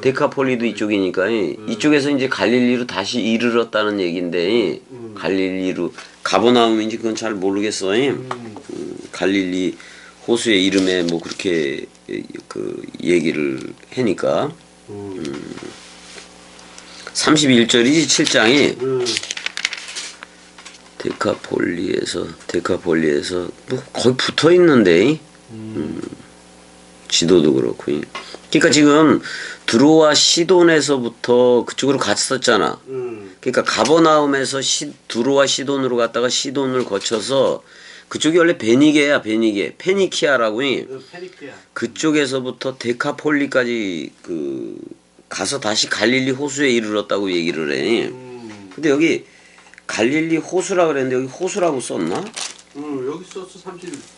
데카폴리도 이쪽이니까 이쪽에서 이제 갈릴리로 다시 이르렀다는 얘긴데 갈릴리로 가버나움인지 그건 잘 모르겠어. 갈릴리 호수의 이름에 뭐 그렇게 그 얘기를 하니까 31절이지 7장이 데카폴리에서 뭐 거의 붙어 있는데 지도도 그렇고. 그러니까 지금 드로와 시돈에서부터 그쪽으로 갔었잖아. 그러니까 가버나움에서 드로와 시돈으로 갔다가 시돈을 거쳐서 그쪽이 원래 베니게야 페니키아라고. 페니키아. 그쪽에서부터 데카폴리까지 그 가서 다시 갈릴리 호수에 이르렀다고 얘기를 해. 근데 여기 갈릴리 호수라 그랬는데 여기 호수라고 썼나? 여기 썼어 30.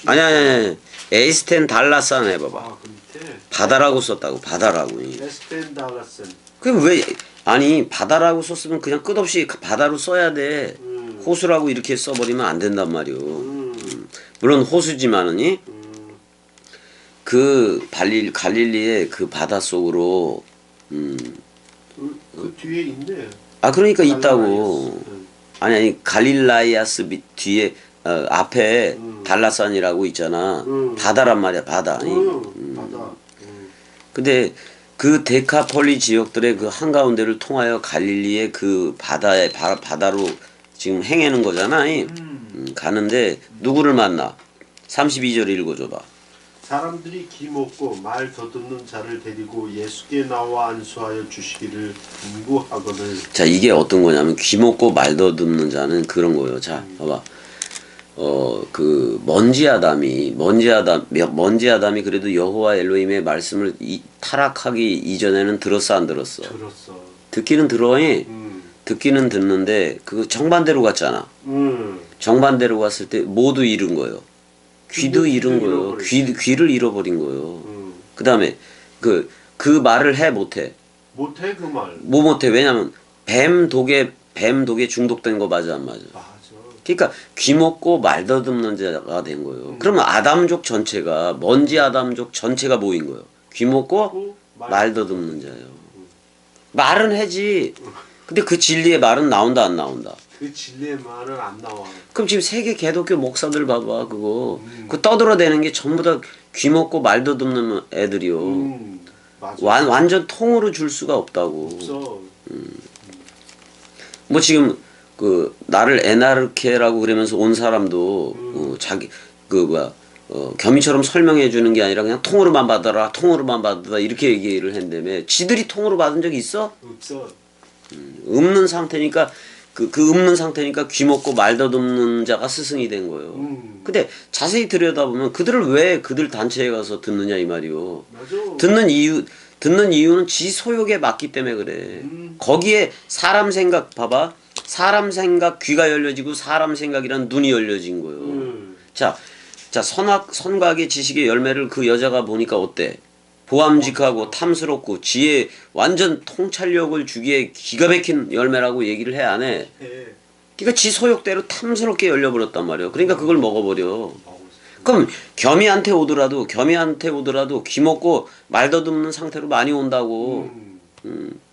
아니 에스텐 달라산 해봐봐. 아, 그 밑에. 바다라고 썼다고. 바다라고. 에스텐 달라슨. 그럼 왜 아니 바다라고 썼으면 그냥 끝없이 바다로 써야 돼. 호수라고 이렇게 써버리면 안 된단 말이오. 물론 호수지만은 그 갈릴리의 그 바다 속으로 그 뒤에 있네. 아 그러니까 있다고. 아니 갈릴라이아스 뒤에 앞에 달라산이라고 있잖아. 바다란 말이야 바다. 바다. 근데 그 데카폴리 지역들의 그 한가운데를 통하여 갈릴리의 그 바다로 지금 행하는 거잖아. 가는데 누구를 만나? 32절 읽어줘봐. 사람들이 기먹고 말 더듬는 자를 데리고 예수께 나와 안수하여 주시기를 분부하거늘. 자 이게 어떤 거냐면 귀먹고 말 더듬는 자는 그런 거예요. 자 봐봐. 그 먼지 아담이 그래도 여호와 엘로힘의 말씀을 타락하기 이전에는 들었어 안 들었어? 들었어. 듣기는 들어니. 듣기는 듣는데 그 정반대로 갔잖아. 정반대로 갔을 때 모두 잃은 거예요. 귀도 잃은 거예요. 귀를 잃어버린 거예요. 그 다음에 그 말을 해 못해. 못해 그 말. 뭐 못해. 왜냐면 뱀 독에 중독된 거 맞아 안 맞아? 맞아. 그러니까 귀 먹고 말 더듬는 자가 된 거예요. 그러면 아담족 전체가 먼지 아담족 전체가 모인 거예요. 귀 먹고 말 더듬는 자요. 말은 하지. 근데 그 진리의 말은 나온다 안 나온다. 그 진리의 말은 안 나와. 그럼 지금 세계 개독교 목사들 봐봐 그거. 그 떠들어대는 게 전부 다 귀 먹고 말 더듬는 애들이요. 맞아. 완전 통으로 줄 수가 없다고. 없어. 뭐 지금 그 나를 에나르케라고 그러면서 온 사람도 자기 그 뭐야 겸이처럼 설명해 주는 게 아니라 그냥 통으로만 받아라 통으로만 받아라 이렇게 얘기를 했는데 지들이 통으로 받은 적 있어? 없어. 없는 상태니까 그 없는 상태니까 귀 먹고 말 더듬는 자가 스승이 된 거예요. 근데 자세히 들여다보면 그들을 왜 그들 단체에 가서 듣느냐 이 말이요. 맞아. 듣는 이유는 지 소욕에 맞기 때문에 그래. 거기에 사람 생각 봐봐. 사람 생각 귀가 열려지고 사람 생각이란 눈이 열려진 거예요. 자 선각의 지식의 열매를 그 여자가 보니까 어때? 보암직하고 탐스럽고 지혜 완전 통찰력을 주기에 기가 막힌 열매라고 얘기를 해 안 해? 그러니까 지 소욕대로 탐스럽게 열려버렸단 말이에요. 그러니까 그걸 먹어버려. 그럼 겸이한테 오더라도 귀 먹고 말 더듬는 상태로 많이 온다고.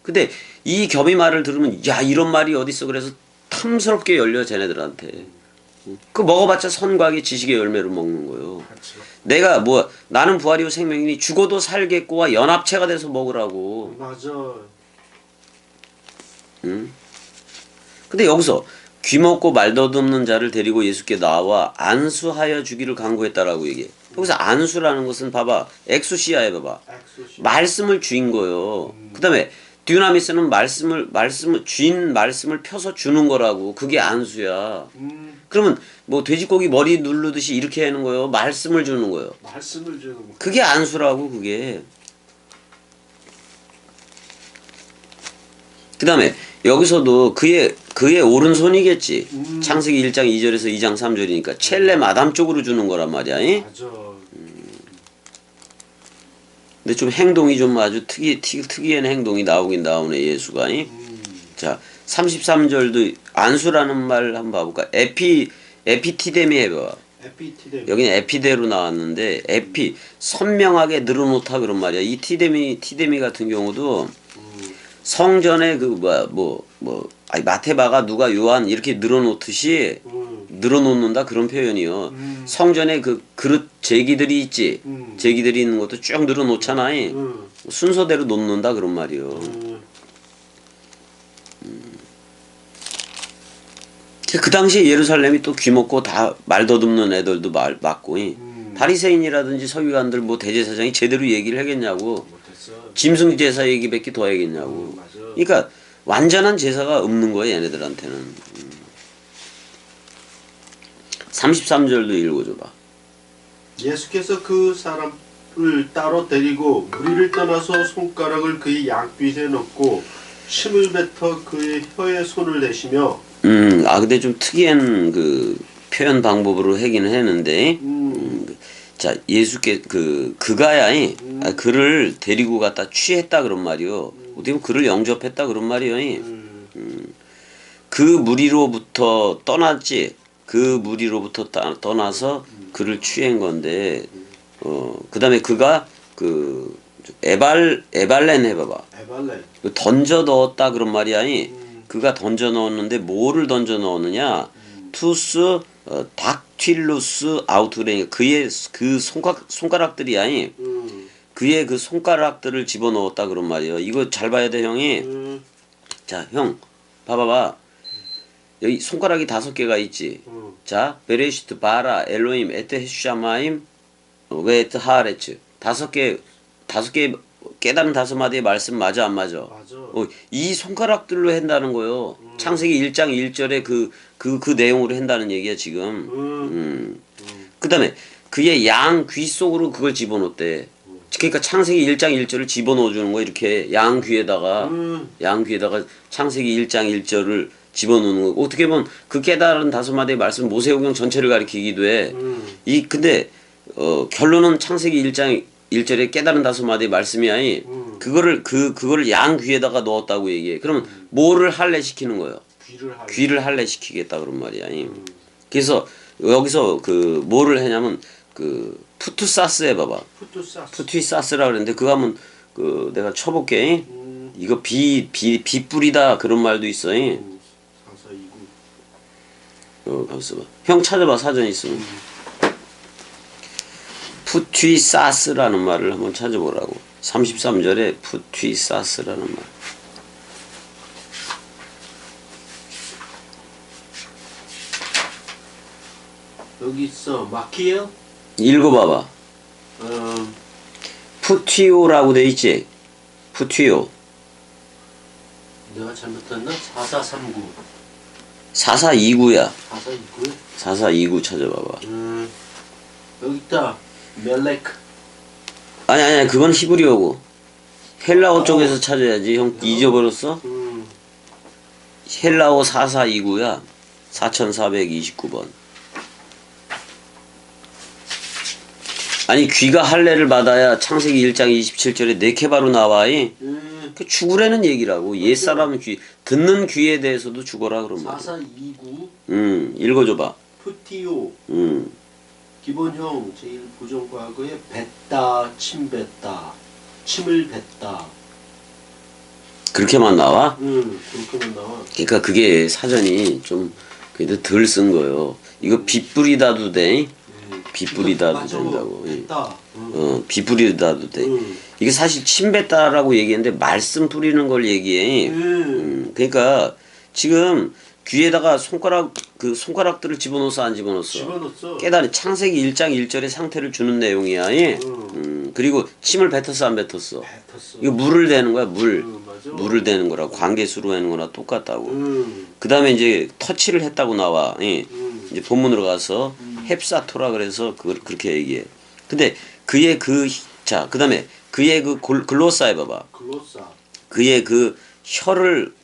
근데 이 겸이 말을 들으면 야 이런 말이 어딨어 그래서 탐스럽게 열려 쟤네들한테. 그 먹어봤자 선과학의 지식의 열매를 먹는 거예요. 그렇죠. 내가 뭐 나는 부활이요 생명이니 죽어도 살겠고와 연합체가 돼서 먹으라고. 맞아. 근데 여기서 귀 먹고 말 더듬는 자를 데리고 예수께 나와 안수하여 주기를 간구했다라고 얘기해. 여기서 안수라는 것은 봐봐 엑소시아에 봐봐 말씀을 주인 거예요. 그다음에 듀나미스는 주인 말씀을 펴서 주는 거라고. 그게 안수야. 그러면 뭐 돼지고기 머리 누르듯이 이렇게 하는 거예요. 말씀을 주는 거예요. 말씀을 주는 거. 그게 안수라고 그게. 그 다음에 여기서도 그의 오른손이겠지. 창세기 1장 2절에서 2장 3절이니까 첼레 마담 쪽으로 주는 거란 말이야. 맞아. 근데 좀 행동이 좀 아주 특이한 행동이 나오긴 나오네 예수가. 자 33절도 안수라는 말 한번 봐볼까. 에피티데미 해봐. 에피티데미. 여기는 에피데로 나왔는데 선명하게 늘어놓다 그런 말이야. 이 티데미 같은 경우도 성전에 마테바가 누가 요한 이렇게 늘어놓듯이 늘어놓는다 그런 표현이요. 성전에 그 그릇 제기들이 있지. 제기들이 있는 것도 쭉 늘어놓잖아. 순서대로 놓는다 그런 말이요. 그 당시에 예루살렘이 또 귀먹고 다 말 더듬는 애들도 맞고 바리새인이라든지 서기관들 뭐 대제사장이 제대로 얘기를 하겠냐고. 짐승 제사 얘기밖에 더 하겠냐고. 그러니까 완전한 제사가 없는 거야 얘네들한테는. 33절도 읽어줘봐. 예수께서 그 사람을 따로 데리고 무리를 떠나서 손가락을 그의 양귀에 넣고 침을 뱉어 그의 혀에 손을 대시며. 근데 좀 특이한 그 표현 방법으로 하긴 했는데. 자 예수께 그가야 그를 데리고 갔다 취했다 그런 말이요. 어떻게 보면 그를 영접했다 그런 말이요. 그 무리로부터 떠났지. 그 무리로부터 떠나서 그를 취한 건데 그 다음에 그가 그 에발렌 해봐봐. 에발렌. 던져 넣었다 그런 말이야. 그가 던져 넣었는데 뭐를 던져 넣었느냐. 투스 닥틸루스 아우트레인 그의 그 손가락들이야. 그의 그 손가락들을 집어넣었다 그런 말이에요. 이거 잘 봐야 돼 형이. 자 형 봐봐봐. 여기 손가락이 5개가 있지. 자 베레시트 바라 엘로임 에테 샤마임 웨트 하레츠 5개 깨달은 5마디의 말씀 맞아 안 맞아? 맞아. 이 손가락들로 한다는 거요. 창세기 1장 1절에 그 내용으로 한다는 얘기야 지금. 그 다음에 그의 양 귀 속으로 그걸 집어넣었대. 그러니까 창세기 1장 1절을 집어넣어 주는 거야. 이렇게 양 귀에다가 창세기 1장 1절을 집어넣는 거. 어떻게 보면 그 깨달은 5마디의 말씀 모세오경 전체를 가리키기도 해. 근데 결론은 창세기 1장 1절에 깨달은 5마디의 말씀이 아니 그거를 양 귀에다가 넣었다고 얘기해. 그러면 뭐를 할례시키는 거예요? 귀를 할례시키겠다 그런 말이야. 그래서 여기서 그 뭐를 하냐면 그 푸투사스 해봐봐. 푸투사스라 그랬는데 그거 하면 그 내가 쳐볼게. 이거 비뿌리다 그런 말도 있어. 4429. 가만있어 봐. 형 찾아봐 사전 있으면. 푸튀사스라는 말을 한번 찾아보라고. 33절에 푸튀사스라는 말. 여기 있어. 마키엘? 읽어봐봐. 푸튀오라고 돼 있지. 푸튀오. 내가 잘못했나? 4439. 4429야. 4429? 4429 찾아봐봐. 여기 있다. 멜렉. 아니 그건 히브리어고. 헬라어 쪽에서 찾아야지. 형 잊어버렸어? 헬라어 4429야. 4429번. 아니 귀가 할례를 받아야 창세기 1장 27절에 네케바로 나와이. 그 죽으라는 얘기라고. 옛사람은 귀 듣는 귀에 대해서도 죽어라 그런 말이야. 4429. 읽어줘봐. 푸티오. 기본형 제1부정과거에 뱉다, 침뱉다, 침을 뱉다. 그렇게만 나와? 그렇게만 나와. 그러니까 그게 사전이 좀 그래도 덜 쓴 거예요. 이거 빗뿌리다도 돼. 빗뿌리다도 맞아. 된다고. 뱉다. 빗뿌리다도 돼. 이게 사실 침뱉다라고 얘기했는데 말씀 뿌리는 걸 얘기해. 그러니까 지금 귀에다가 손가락들을 집어넣어서 안 집어넣었어. 집어넣었어. 깨달이 창세기 1장 1절의 상태를 주는 내용이야. 그리고 침을 뱉었어 안 뱉었어. 뱉었어. 이거 물을 대는 거야 물. 맞아. 물을 대는 거라 관계수로 하는 거나 똑같다고. 그 다음에 이제 터치를 했다고 나와. 이제 본문으로 가서 헵사토라 그래서 그렇게 얘기해. 근데 그의 자 그다음에 그의 그 글로사 해봐봐. 글로사. 그의 그 혀를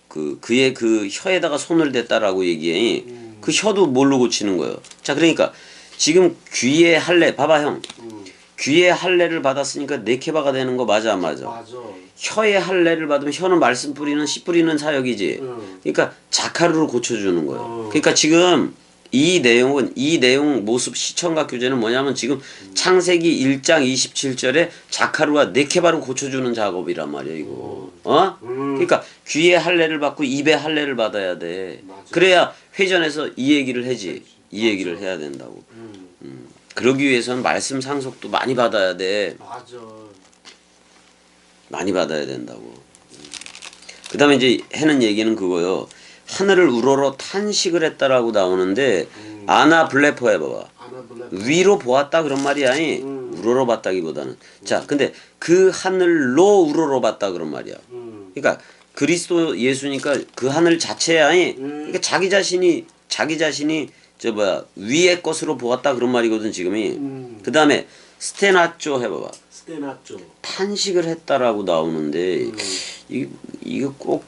그의 그 혀에다가 손을 댔다라고 얘기해. 그 혀도 뭘로 고치는 거예요. 자 그러니까 지금 귀의 할례 봐봐 형. 귀의 할례를 받았으니까 네케바가 되는 거 맞아 안 맞아? 맞아. 혀의 할례를 받으면 혀는 말씀 뿌리는 씨 뿌리는 사역이지. 그러니까 자카르로 고쳐주는 거예요. 그러니까 지금 이 내용 모습 시청각 교재는 뭐냐면 지금 창세기 1장 27절에 자카르와 네케바로 고쳐주는 작업이란 말이야 이거. 그러니까 귀의 할례를 받고 입의 할례를 받아야 돼. 맞아. 그래야 회전에서 이 얘기를 하지. 이 얘기를 해야 된다고. 그러기 위해서는 말씀 상속도 많이 받아야 돼. 맞아. 많이 받아야 된다고. 그 다음에 이제 하는 얘기는 그거요. 하늘을 우러러 탄식을 했다라고 나오는데 아나 블레포 해봐봐. 위로 보았다 그런 말이야. 우러러 봤다기보다는. 자 근데 그 하늘로 우러러 봤다 그런 말이야. 그러니까 그리스도 예수니까 그 하늘 자체야. 그러니까 자기 자신이 위의 것으로 보았다 그런 말이거든 지금이. 그 다음에 스테나쪼 해봐봐. 스테나쪼. 탄식을 했다라고 나오는데 이거 꼭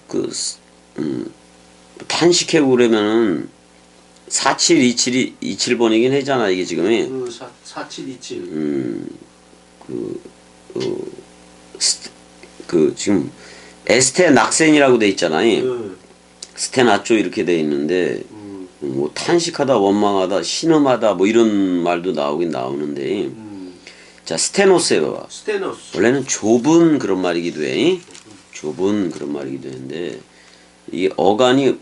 탄식해고 그러면은 4727번이긴 하잖아 이게 지금이. 4727. 지금 에스테 낙센이라고 돼 있잖아. 스테나쪼 이렇게 돼 있는데 뭐 탄식하다 원망하다 신음하다 뭐 이런 말도 나오긴 나오는데. 자 스테노스 해봐봐. 스테노스. 원래는 좁은 그런 말이기도 해. 좁은 그런 말이기도 했는데 이 어간이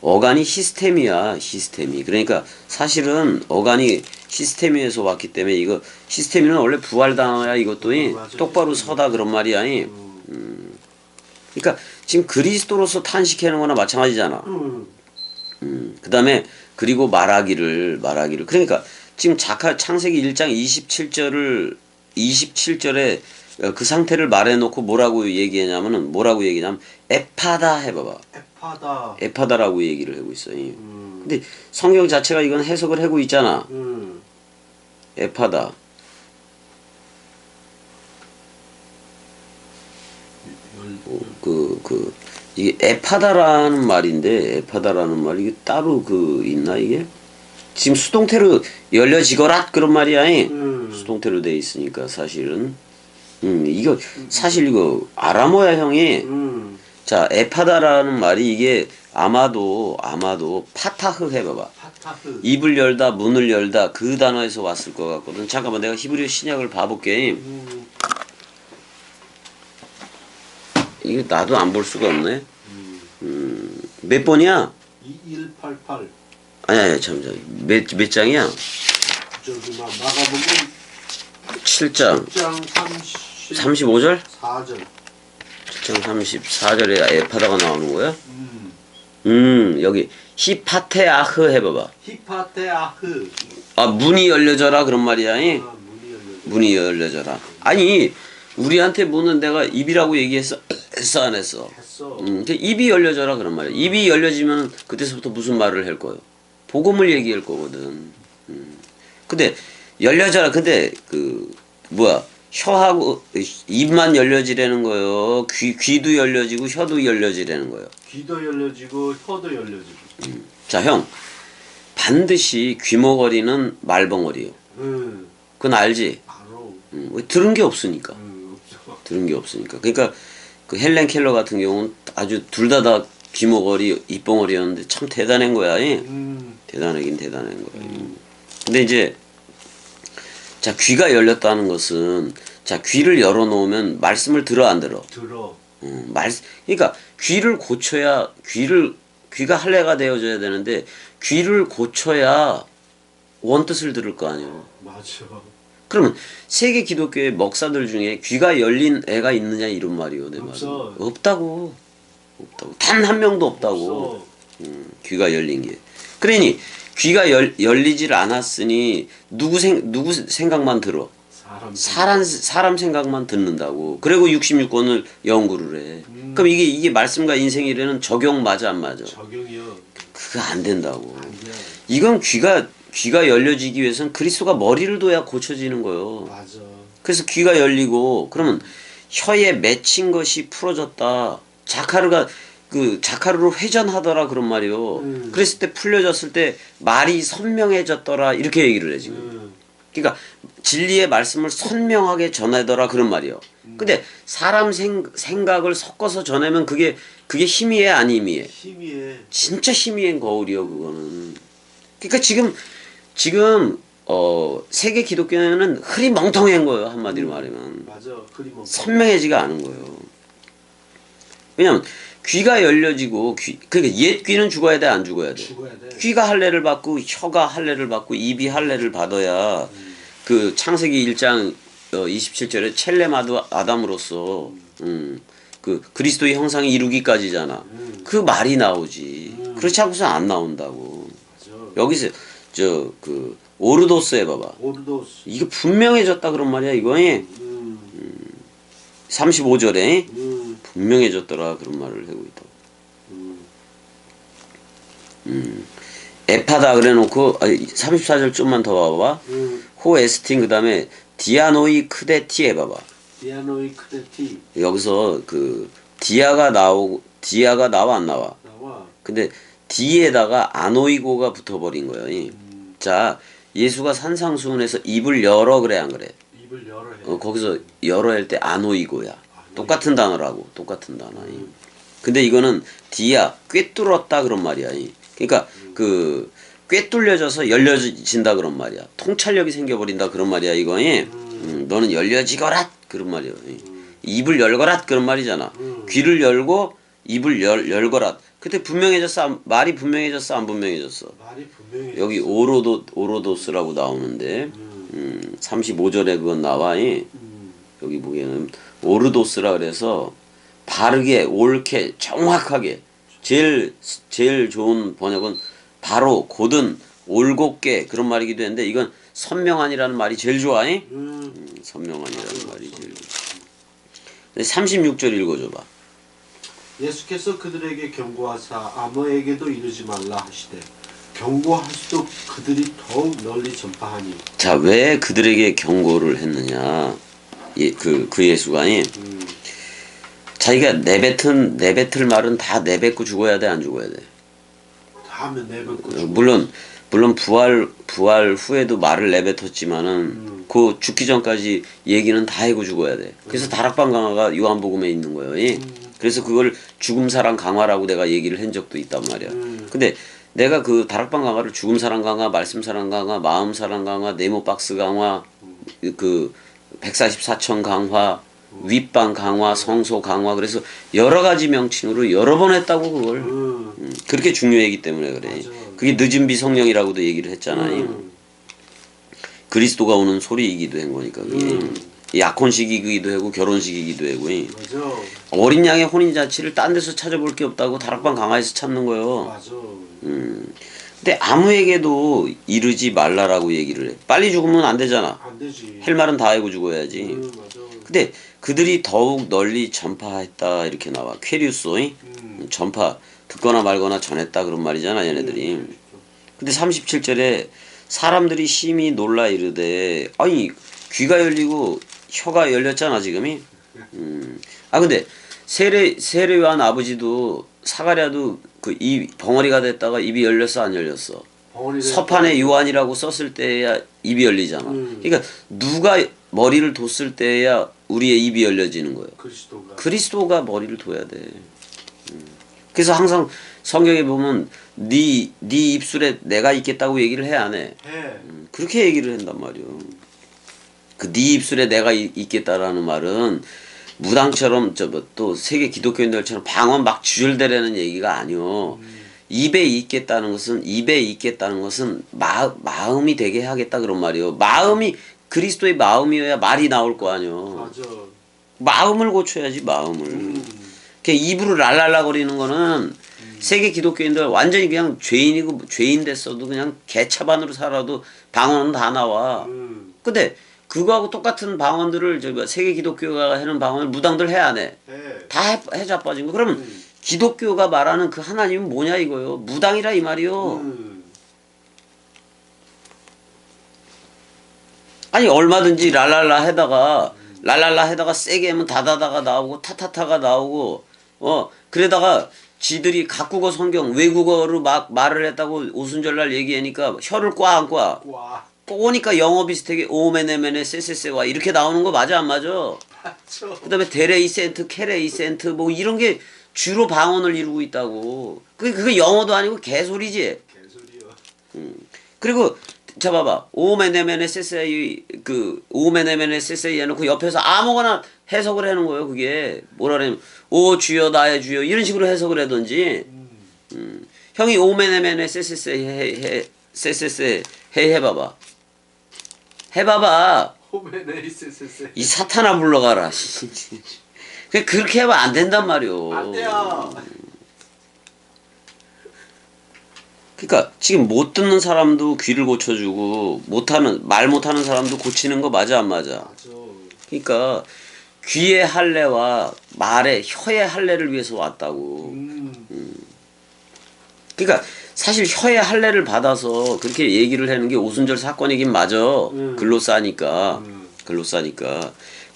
어간이 히스테미야. 히스테미. 그러니까 사실은 어간이 히스테미에서 왔기 때문에 이거 히스테미는 원래 부활 단어야 이것도. 똑바로 서다 그런 말이야. 그러니까 지금 그리스도로서 탄식하는 거나 마찬가지잖아. 그 다음에 그리고 말하기를 그러니까 지금 창세기 1장 27절에 그 상태를 말해놓고 뭐라고 얘기하냐면 에파다 해봐봐. 에파다라고 얘기를 하고 있어요. 근데 성경 자체가 이건 해석을 하고 있잖아. 에파다. 이게 에파다라는 말인데 에파다라는 말이 이게 따로 있나 이게? 지금 수동태로 열려지거라 그런 말이야. 수동태로 돼 있으니까 사실은 이거 사실 이거 아람어야 형이. 자 에파다라는 말이 이게 아마도 파타흐 해봐봐. 입을 열다 문을 열다 그 단어에서 왔을 것 같거든. 잠깐만 내가 히브리 신약을 봐볼게. 이거 나도 안 볼 수가 없네. 몇 번이야? 2188. 아니 잠깐 몇 장이야? 저기 마가복음 7장 10장 35절? 34절. 7장 34절에 에파다가 나오는 거야? 여기 히파테아흐 해봐봐. 히파테아흐. 아 문이 열려져라 그런 말이야. 이? 문이 열려. 문이 열려져라. 아니 우리한테 문은 내가 입이라고 얘기했어? 했어 안 했어? 했어. 입이 열려져라 그런 말이야. 입이 열려지면 그때서부터 무슨 말을 할 거예요? 복음을 얘기할 거거든. 근데 열려져라. 근데 그 뭐야? 혀하고 입만 열려지라는 거요. 귀도 열려지고 혀도 열려지라는 거예요. 귀도 열려지고 혀도 열려지고. 자, 형. 반드시 귀머거리는 말벙어리요. 그건 알지? 바로. 왜 들은 게 없으니까. 없죠. 들은 게 없으니까. 그러니까 그 헬렌 켈러 같은 경우는 아주 둘 다 귀머거리, 입벙어리였는데 참 대단한 거야. 대단하긴 대단한 거야. 근데 이제 자 귀가 열렸다는 것은 자 귀를 열어놓으면 말씀을 들어 안 들어? 들어. 그러니까 귀를 고쳐야 귀가 할례가 되어져야 되는데 귀를 고쳐야 원뜻을 들을 거 아니에요. 맞아. 그러면 세계 기독교의 목사들 중에 귀가 열린 애가 있느냐 이런 말이요, 내 말은. 없어. 없다고. 단 한 명도 없다고. 없어. 귀가 열린 게. 그러니 귀가 열리질 않았으니 누구 생각만 들어? 사람 생각만 듣는다고. 그리고 66권을 연구를 해. 그럼 이게 말씀과 인생이라는 적용 맞아 안 맞아? 적용이요. 그거 안 된다고. 안 돼. 이건 귀가 열려지기 위해서는 그리스도가 머리를 둬야 고쳐지는 거예요. 맞아. 그래서 귀가 열리고 그러면 혀에 맺힌 것이 풀어졌다. 자카르로 회전하더라 그런 말이요. 그랬을 때 풀려졌을 때 말이 선명해졌더라 이렇게 얘기를 해 지금. 그러니까 진리의 말씀을 선명하게 전하더라 그런 말이요. 근데 사람 생각을 섞어서 전하면 그게 힘이에 아님이에. 힘이에. 진짜 힘이엔 거울이요 그거는. 그러니까 지금 세계 기독교는 흐리멍텅한 거예요 한마디로 말하면. 맞아. 흐리멍텅. 선명해지가 않은 거예요. 왜냐면 귀가 열려지고 그러니까 옛 귀는 죽어야 돼 안 죽어야 돼? 죽어야 돼. 귀가 할례를 받고 혀가 할례를 받고 입이 할례를 받아야 그 창세기 1장 27절에 첼렘 아담으로서 그 그리스도의 형상이 이루기까지잖아. 그 말이 나오지. 그렇지 않고서 안 나온다고. 맞아. 여기서 그 오르도스 해봐봐. 오르도스. 이게 분명해졌다 그런 말이야 이거에 35절에 분명해졌더라 그런 말을 하고 있다. 에파다 그래놓고 34절 좀만 더 봐봐. 호 에스틴 그 다음에 디아노이 크데티 해봐봐. 디아노이 크데티. 여기서 그 디아가 나와 안 나와? 나와. 근데 디에다가 아노이고가 붙어버린 거예요. 자 예수가 산상수훈에서 입을 열어 그래 안 그래? 입을 열어 해. 거기서 열어 할 때 아노이고야. 똑같은 단어라고. 똑같은 단어. 근데 이거는 디아 꿰뚫었다 그런 말이야. 그러니까 그 꿰뚫려져서 열려진다 그런 말이야. 통찰력이 생겨버린다 그런 말이야 이거. 너는 열려지거라 그런 말이야. 입을 열거라 그런 말이잖아. 귀를 열고 입을 열거라. 그때 분명해졌어. 말이 분명해졌어 안 분명해졌어? 말이 분명해. 여기 오로도스라고 나오는데 35절에 그건 나와. 여기 보기에는 오르도스라 그래서 바르게 옳게 정확하게 제일 좋은 번역은 바로 곧은 올곧게 그런 말이기도 했는데 이건 선명한이라는 말이 제일 좋아. 선명한이라는 말이 제일 좋아. 36절 읽어줘봐. 예수께서 그들에게 경고하사 아무에게도 이르지 말라 하시되 경고할수록 그들이 더욱 널리 전파하니. 자, 왜 그들에게 경고를 했느냐? 그 예수가 자기가 내뱉을 말은 다 내뱉고 죽어야 돼, 안 죽어야 돼? 다 하면 내뱉고. 물론 부활 후에도 말을 내뱉었지만은 그 죽기 전까지 얘기는 다 하고 죽어야 돼. 그래서 다락방 강화가 요한복음에 있는 거예요. 그래서 그걸 죽음 사랑 강화라고 내가 얘기를 한 적도 있단 말이야. 근데 내가 그 다락방 강화를 죽음 사랑 강화, 말씀 사랑 강화, 마음 사랑 강화, 네모 박스 강화, 그 144천 강화, 윗방 강화, 성소 강화 그래서 여러 가지 명칭으로 여러 번 했다고 그걸. 그렇게 중요하기 때문에 그래. 맞아. 그게 늦은 비성령이라고도 얘기를 했잖아요. 그리스도가 오는 소리이기도 한 거니까 그게. 약혼식이기도 하고 결혼식이기도 하고. 맞아. 어린 양의 혼인잔치를 딴 데서 찾아볼 게 없다고 다락방 강화에서 찾는 거예요. 맞아. 근데 아무에게도 이르지 말라라고 얘기를 해. 빨리 죽으면 안 되잖아. 안 되지. 할 말은 다 하고 죽어야지. 맞아. 근데 그들이 더욱 널리 전파했다 이렇게 나와. 퀘리우스 전파 듣거나 말거나 전했다 그런 말이잖아 얘네들이. 근데 37절에 사람들이 심히 놀라 이르되 아니 귀가 열리고 혀가 열렸잖아 지금이. 근데 세례요한 아버지도 사가랴도 그 입 벙어리가 됐다가 입이 열렸어 안 열렸어? 서판에 요한이라고 썼을 때야 입이 열리잖아. 그러니까 누가 머리를 뒀을 때야 우리의 입이 열려지는 거예요. 그리스도가 머리를 둬야 돼. 그래서 항상 성경에 보면 네 입술에 내가 있겠다고 얘기를 해 안 해? 그렇게 얘기를 한단 말이요. 그 네 입술에 내가 있겠다라는 말은 무당처럼 또 세계 기독교인들처럼 방언 막 주절대라는 얘기가 아니요. 입에 있겠다는 것은 마음이 되게 하겠다 그런 말이요. 마음이 그리스도의 마음이어야 말이 나올 거 아니요. 맞아. 마음을 고쳐야지 마음을. 그 입으로 랄랄라 거리는 거는 세계 기독교인들 완전히 그냥 죄인이고 죄인 됐어도 그냥 개차반으로 살아도 방언은 다 나와. 근데 그거하고 똑같은 방언들을 세계 기독교가 하는 방언을 무당들 해 안 해? 다 해 자빠진 거. 그러면 기독교가 말하는 그 하나님은 뭐냐 이거요. 무당이라 이 말이요. 아니 얼마든지 랄랄라 해다가 세게 하면 다다다가 나오고 타타타가 나오고 그러다가 지들이 각국어 성경 외국어로 막 말을 했다고 오순절날 얘기하니까 혀를 꽉 꼬니까 영어 비슷하게 오메네메네 세세세와 이렇게 나오는 거 맞아 안 맞아? 맞죠. 그다음에 데레이센트 케레이센트 뭐 이런 게 주로 방언을 이루고 있다고. 그게 영어도 아니고 개소리지. 개소리요. 그리고 자 봐봐 오메네메네 세세이 그 오메네메네 세세이 해놓고 옆에서 아무거나 해석을 하는 거예요. 그게 뭐라 그러냐면 오 주여 나의 주여 이런 식으로 해석을 하든지. 형이 오메네메네 세세세 해봐봐. 이 사탄아 불러가라. 그렇게 하면 안 된단 말이오. 안 돼요. 그러니까 지금 못 듣는 사람도 귀를 고쳐주고 말 못하는 사람도 고치는 거 맞아 안 맞아? 맞아. 그러니까 귀의 할례와 혀의 할례를 위해서 왔다고. 그러니까 사실 혀의 할례를 받아서 그렇게 얘기를 하는 게 오순절 사건이긴 맞아. 글로 싸니까.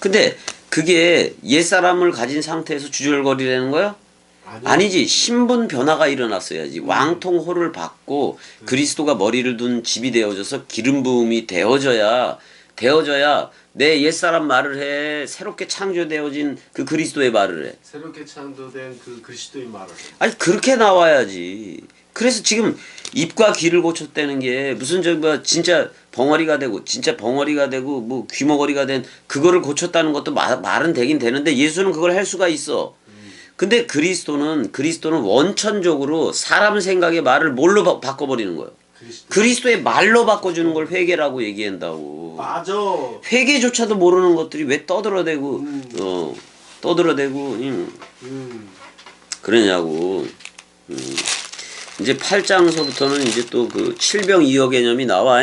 근데 그게 옛사람을 가진 상태에서 주절거리라는 거야? 아니지. 신분 변화가 일어났어야지. 왕통호를 받고 그리스도가 머리를 둔 집이 되어져서 기름 부음이 되어져야 내 옛사람 말을 해. 새롭게 창조되어진 그 그리스도의 말을 해. 새롭게 창조된 그 그리스도의 말을 해. 아니 그렇게 나와야지. 그래서 지금 입과 귀를 고쳤다는 게 무슨 진짜 벙어리가 되고 뭐 귀머거리가 된 그거를 고쳤다는 것도 말은 되긴 되는데 예수는 그걸 할 수가 있어. 근데 그리스도는 원천적으로 사람 생각의 말을 뭘로 바꿔버리는 거예요. 그리스도의 말로 바꿔주는 걸 회개라고 얘기한다고. 맞아. 회개조차도 모르는 것들이 왜 떠들어대고 그러냐고. 이제 8장서부터는 이제 또 그 칠병이어 개념이 나와.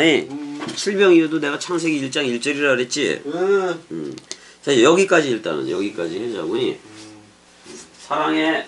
칠병이어도 내가 창세기 1장 1절이라 그랬지. 자 여기까지 일단은 여기까지 하자고. 사랑해.